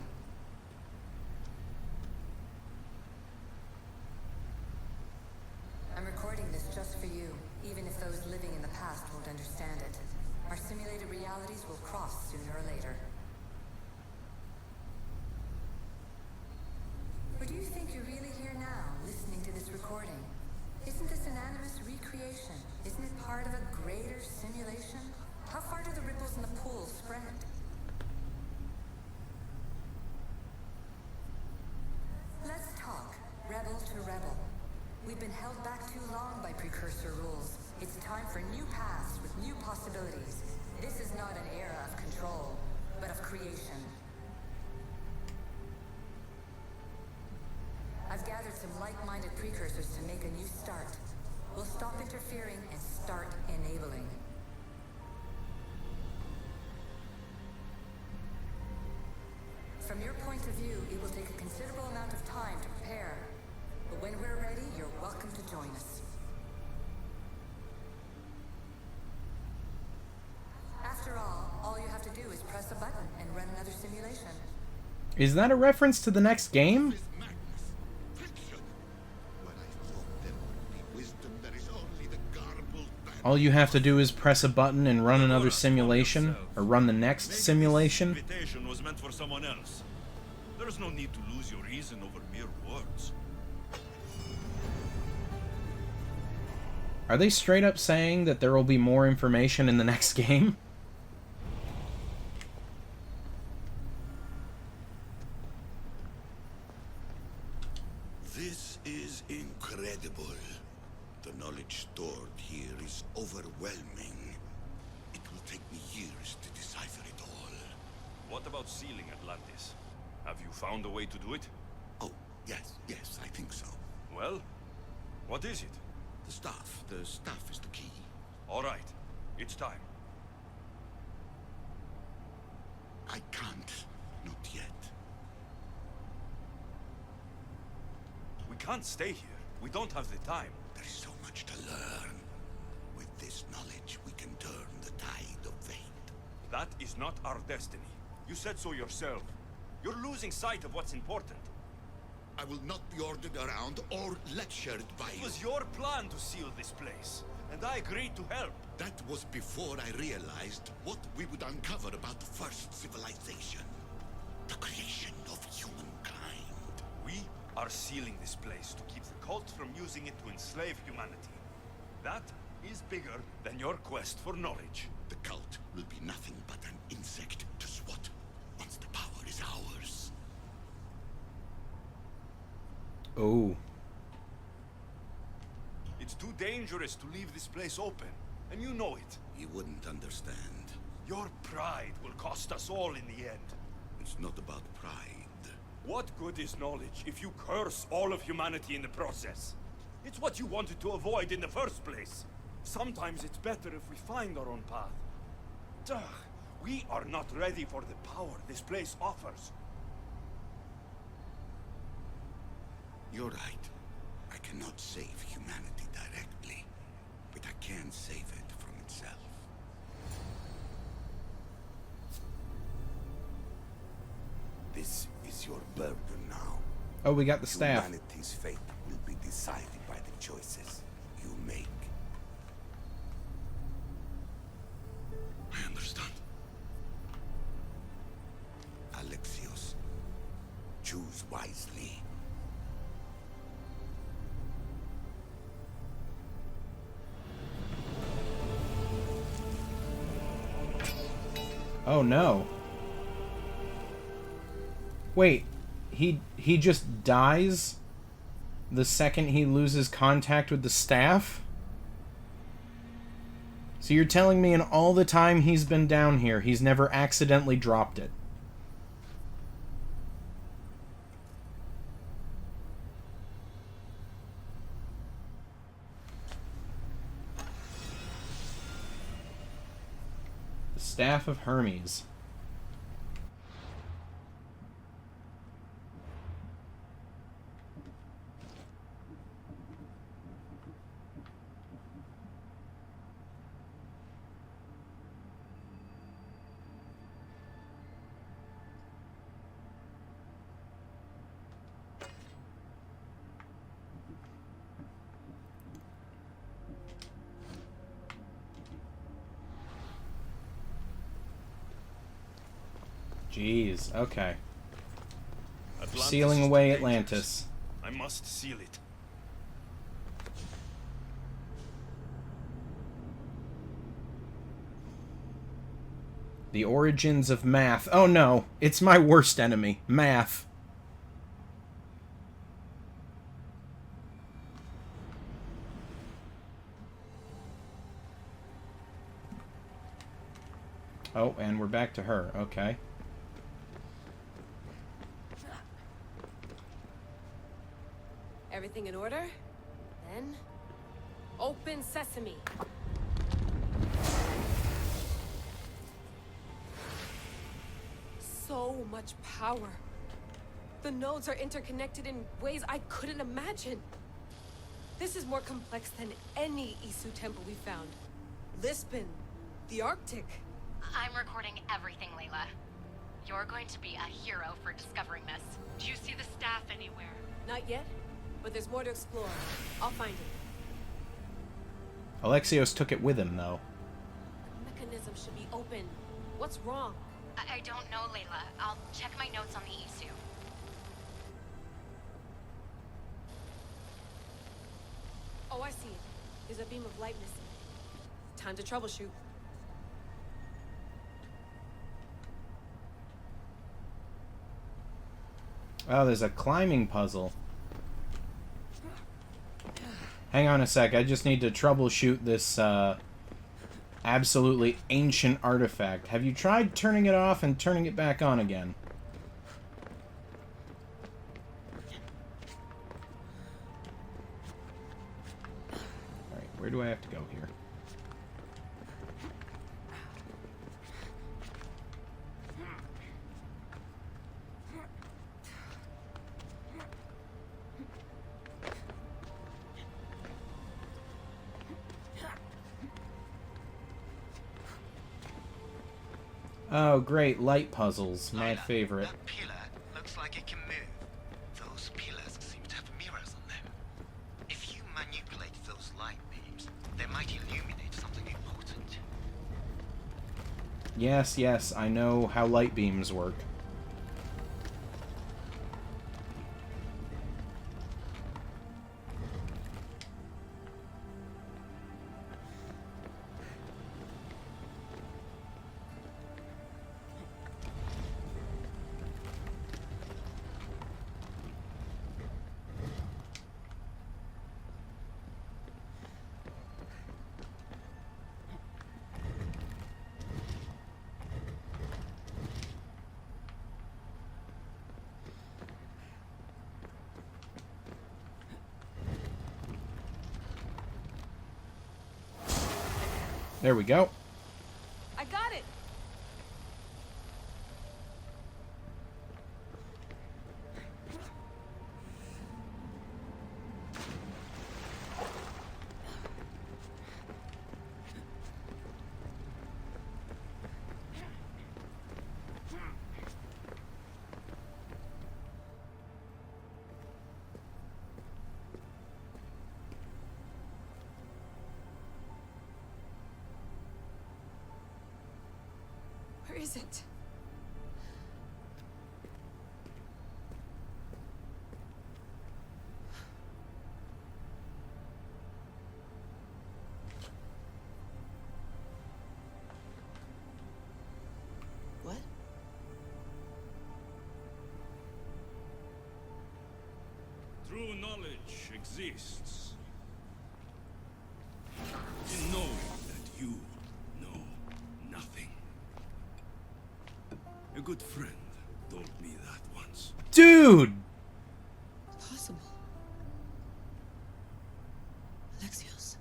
I'm recording this just for you, even if those living in the past won't understand it. Our simulated realities will cross sooner or later. Or do you think you're really here now, listening to this recording? Isn't this an Animus recreation? Isn't it part of a greater simulation? How far do the ripples in the pool spread? Let's talk, rebel to rebel. We've been held back too long by precursor rules. It's time for new paths with new possibilities. This is not an era of control, but of creation. I've gathered some like-minded precursors to make a new start. We'll stop interfering and start enabling. From your point of view, it will take a considerable amount of time to prepare. But when we're ready, you're welcome to join us. After all you have to do is press a button and run another simulation. Is that a reference to the next game? Is madness. Fiction. When I thought there would be wisdom, there is only the garbled band. All you have to do is press a button and run another simulation, or run the next simulation. This invitation was meant for someone else. There is no need to lose your reason over mere words. Are they straight up saying that there will be more information in the next game? This is incredible. The knowledge stored here is overwhelming. It will take me years to decipher it all. What about sealing Atlantis? Have you found a way to do it? Oh, yes, I think so. Well, what is it? The staff is the key. All right, it's time. I can't, not yet. We can't stay here. We don't have the time. There is so much to learn. With this knowledge, we can turn the tide of fate. That is not our destiny. You said so yourself. You're losing sight of what's important. I will not be ordered around or lectured by It you. was your plan to seal this place, and I agreed to help. That was before I realized what we would uncover about the first civilization. The creation of humankind. We are sealing this place to keep the cult from using it to enslave humanity. That is bigger than your quest for knowledge. The cult will be nothing but an insect to swat once the power is ours. Oh. It's too dangerous to leave this place open, and you know it. You wouldn't understand. Your pride will cost us all in the end. It's not about pride. What good is knowledge if you curse all of humanity in the process? It's what you wanted to avoid in the first place. Sometimes it's better if we find our own path. Ugh, we are not ready for the power this place offers. You're right. I cannot save humanity directly, but I can save it from itself. This is your burden now. Oh, we got the staff. Humanity's fate will be decided by the choices you make. I understand. Alexios, choose one. wisely. Oh no. Wait, he just dies the second he loses contact with the staff? So you're telling me in all the time he's been down here, he's never accidentally dropped it? The Staff of Hermes. Jeez, okay. Atlantis Sealing is too away dangerous. Atlantis. I must seal it. The origins of math. Oh no, it's my worst enemy, math. Oh, and we're back to her. Okay. Everything in order? Then, open sesame. So much power. The nodes are interconnected in ways I couldn't imagine. This is more complex than any Isu temple we found. Lisbon, the Arctic. I'm recording everything, Layla. You're going to be a hero for discovering this. Do you see the staff anywhere? Not yet, but there's more to explore. I'll find it. Alexios took it with him, though. The mechanism should be open. What's wrong? I don't know, Layla. I'll check my notes on the Isu. Oh, I see it. There's a beam of light missing. Time to troubleshoot. Oh, there's a climbing puzzle. Hang on a sec, I just need to troubleshoot this, absolutely ancient artifact. Have you tried turning it off and turning it back on again? Alright, where do I have to go here? Oh, great, light puzzles, my favorite. That pillar looks like it can move. Those pillars seem to have mirrors on them. If you manipulate those light beams, they might illuminate something important. Yes, yes, I know how light beams work. There we go. I got it! Where is it? exists. In knowing that you know nothing. A good friend told me that once. Dude! Possible. Alexios.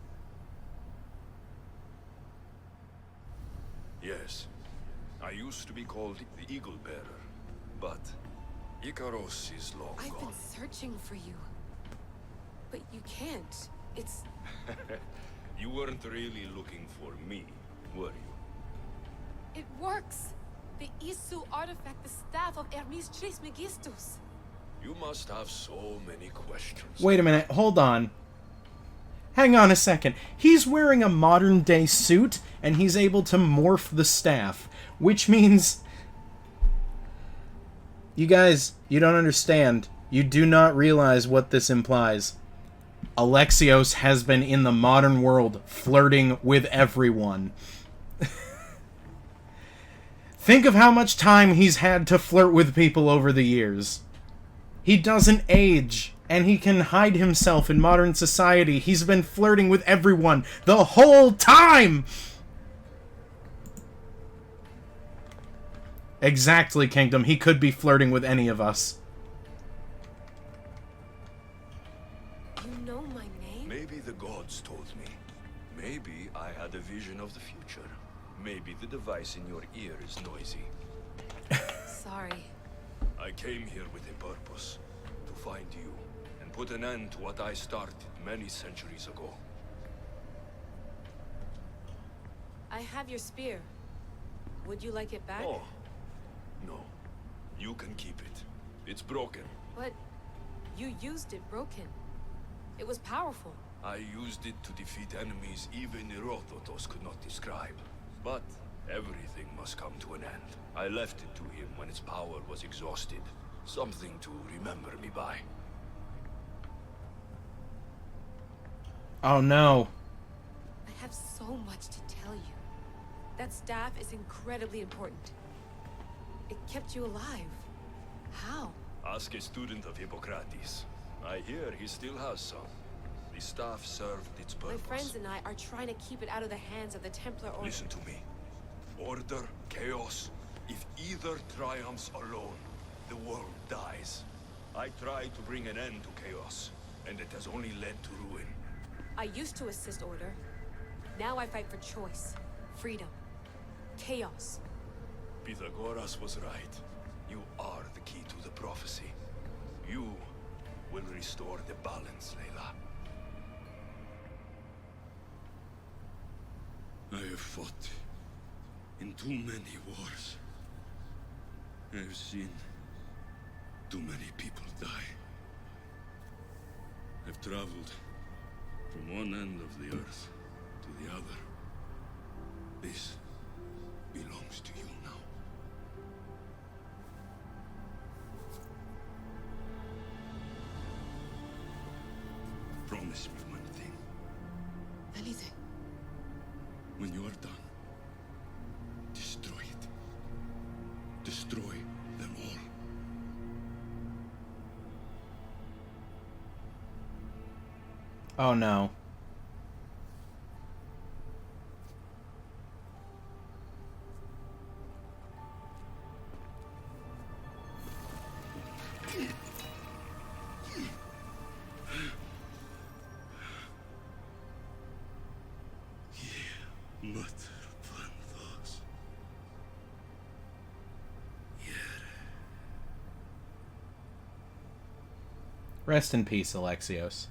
Yes. I used to be called the Eagle Bearer, but Icaros is long I've gone. been searching for you. But you can't. It's... You weren't really looking for me, were you? It works! The Isu artifact, the staff of Hermes Trismegistus. You must have so many questions. Wait a minute, hold on. Hang on a second. He's wearing a modern-day suit, and he's able to morph the staff. Which means... You guys, you don't understand. You do not realize what this implies. Alexios has been in the modern world flirting with everyone. Think of how much time he's had to flirt with people over the years. He doesn't age, and he can hide himself in modern society. He's been flirting with everyone the whole time! Exactly, Kingdom. He could be flirting with any of us. You know my name? Maybe the gods told me. Maybe I had a vision of the future. Maybe the device in your ear is noisy. Sorry. I came here with a purpose. To find you. And put an end to what I started many centuries ago. I have your spear. Would you like it back? Oh. No. You can keep it. It's broken. But you used it broken. It was powerful. I used it to defeat enemies even Herodotus could not describe. But everything must come to an end. I left it to him when its power was exhausted. Something to remember me by. Oh no. I have so much to tell you. That staff is incredibly important. It kept you alive. How? Ask a student of Hippocrates. I hear he still has some. The staff served its purpose. My friends and I are trying to keep it out of the hands of the Templar Order. Listen to me. Order, chaos. If either triumphs alone, the world dies. I tried to bring an end to chaos, and it has only led to ruin. I used to assist Order. Now I fight for choice, freedom, chaos. Pythagoras was right. You are the key to the prophecy. You will restore the balance, Layla. I have fought in too many wars. I have seen too many people die. I've traveled from one end of the earth to the other. This belongs to you now. Promise me one thing. Anything. When you are done, destroy it. Destroy them all. Oh no. Rest in peace, Alexios.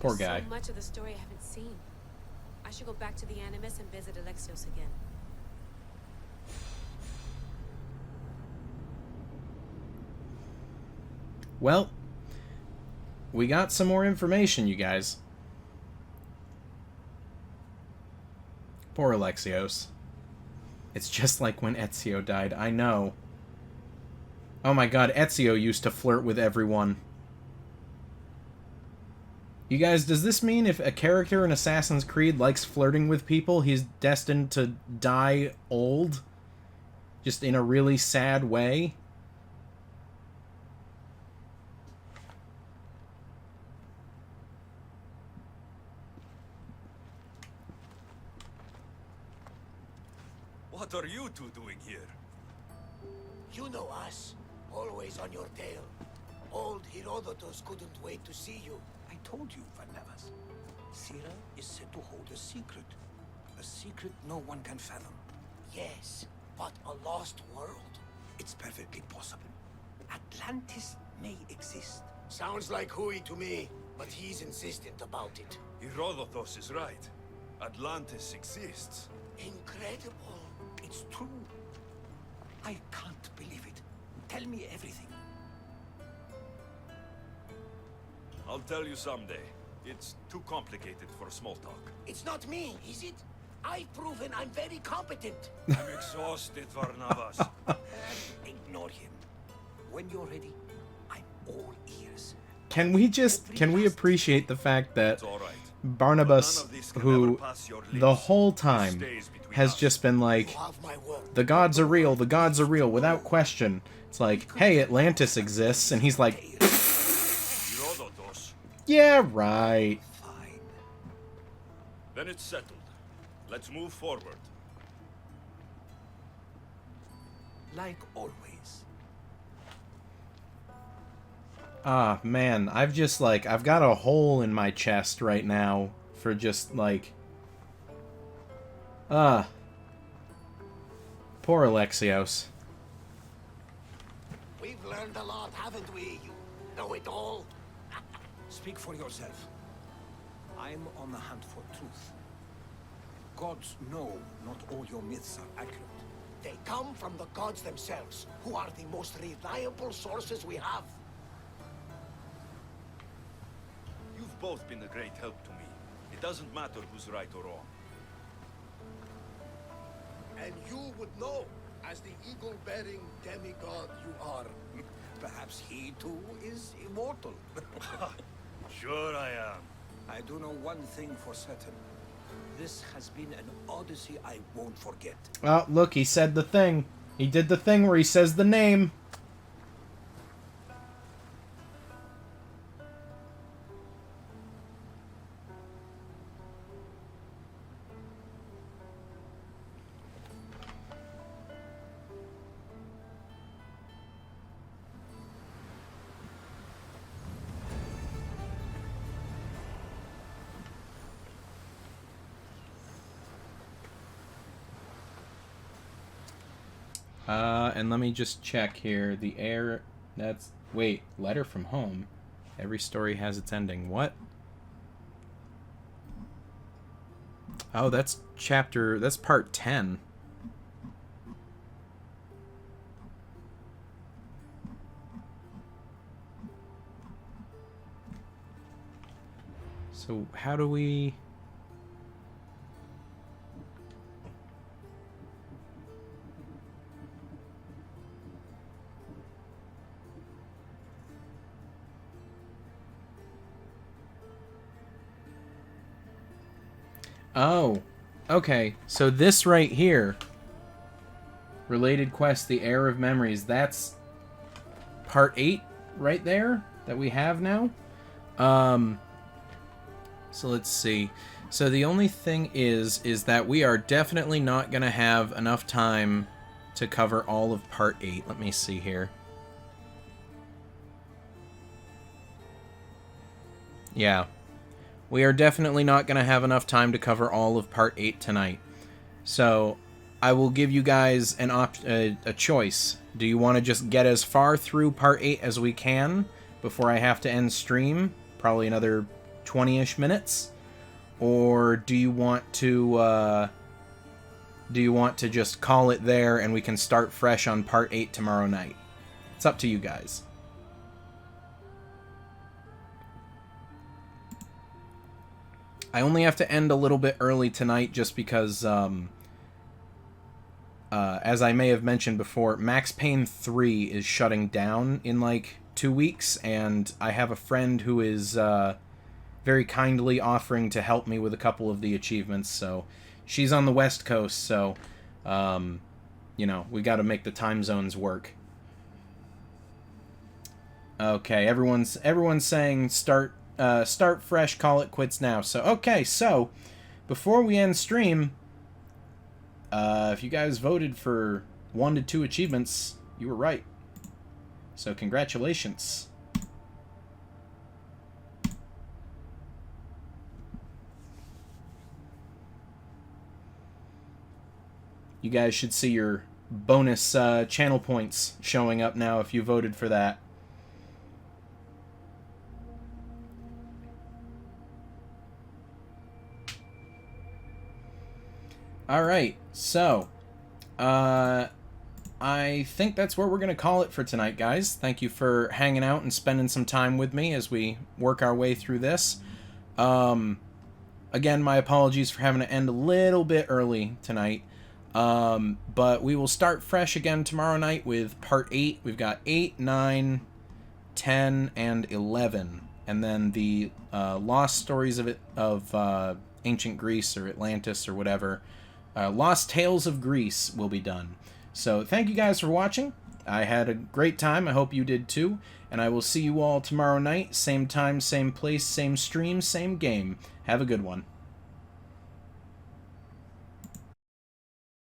Poor guy. So much of the story I haven't seen. I should go back to the Animus and visit Alexios again. Well, we got some more information, you guys. Poor Alexios. It's just like when Ezio died. I know. Oh my god, Ezio used to flirt with everyone. You guys, does this mean if a character in Assassin's Creed likes flirting with people, he's destined to die old? Just in a really sad way? What are you two doing here? You know us. Always on your tail. Old Herodotus couldn't wait to see you. I told you, Varnavas. Sira is said to hold a secret. A secret no one can fathom. Yes, but a lost world? It's perfectly possible. Atlantis may exist. Sounds like Hui to me, but he's insistent about it. Herodotus is right. Atlantis exists. Incredible. It's true. I can't believe it. Tell me everything. I'll tell you someday. It's too complicated for small talk. It's not me, is it? I've proven I'm very competent. I'm exhausted, Varnavas. Ignore him. When you're ready, I'm all ears. Can we appreciate the fact that Barnabas, who the whole time has just been like, the gods are real, without question. It's like, hey, Atlantis exists, and he's like, yeah, right. Fine. Then it's settled. Let's move forward. Like always. Ah, man, I've got a hole in my chest right now for just, like... Poor Alexios. We've learned a lot, haven't we? You know it all. Speak for yourself. I'm on the hunt for truth. Gods know not all your myths are accurate. They come from the gods themselves, who are the most reliable sources we have. You've both been a great help to me. It doesn't matter who's right or wrong. And you would know, as the eagle-bearing demigod you are. Perhaps he too is immortal. Sure I am. I do know one thing for certain. This has been an Odyssey I won't forget. Oh, look, he said the thing. He did the thing where he says the name. And let me just check here. The air... That's... Wait. Letter from home. Every story has its ending. What? Oh, that's chapter... That's part 10. So, how do we... Oh, okay. So this right here, related quest, the Heir of Memories, that's part 8 right there that we have now. So let's see. So the only thing is that we are definitely not going to have enough time to cover all of part 8. Let me see here. Yeah. We are definitely not going to have enough time to cover all of Part 8 tonight. So, I will give you guys a choice. Do you want to just get as far through Part 8 as we can before I have to end stream? Probably another 20-ish minutes. Or do you want to just call it there and we can start fresh on Part 8 tomorrow night? It's up to you guys. I only have to end a little bit early tonight just because as I may have mentioned before, Max Payne 3 is shutting down in like 2 weeks, and I have a friend who is very kindly offering to help me with a couple of the achievements. So she's on the West Coast, so you know, we got to make the time zones work. Okay, everyone's saying start fresh, call it quits now. So okay, so before we end stream, if you guys voted for 1 to 2 achievements, you were right. So congratulations. You guys should see your bonus channel points showing up now if you voted for that. Alright, so I think that's where we're going to call it for tonight, guys. Thank you for hanging out and spending some time with me as we work our way through this. Again, my apologies for having to end a little bit early tonight. But we will start fresh again tomorrow night with part 8. We've got 8, 9, 10, and 11. And then the lost stories of ancient Greece or Atlantis or whatever. Lost Tales of Greece will be done. So thank you guys for watching. I had a great time. I hope you did too. And I will see you all tomorrow night. Same time, same place, same stream, same game. Have a good one.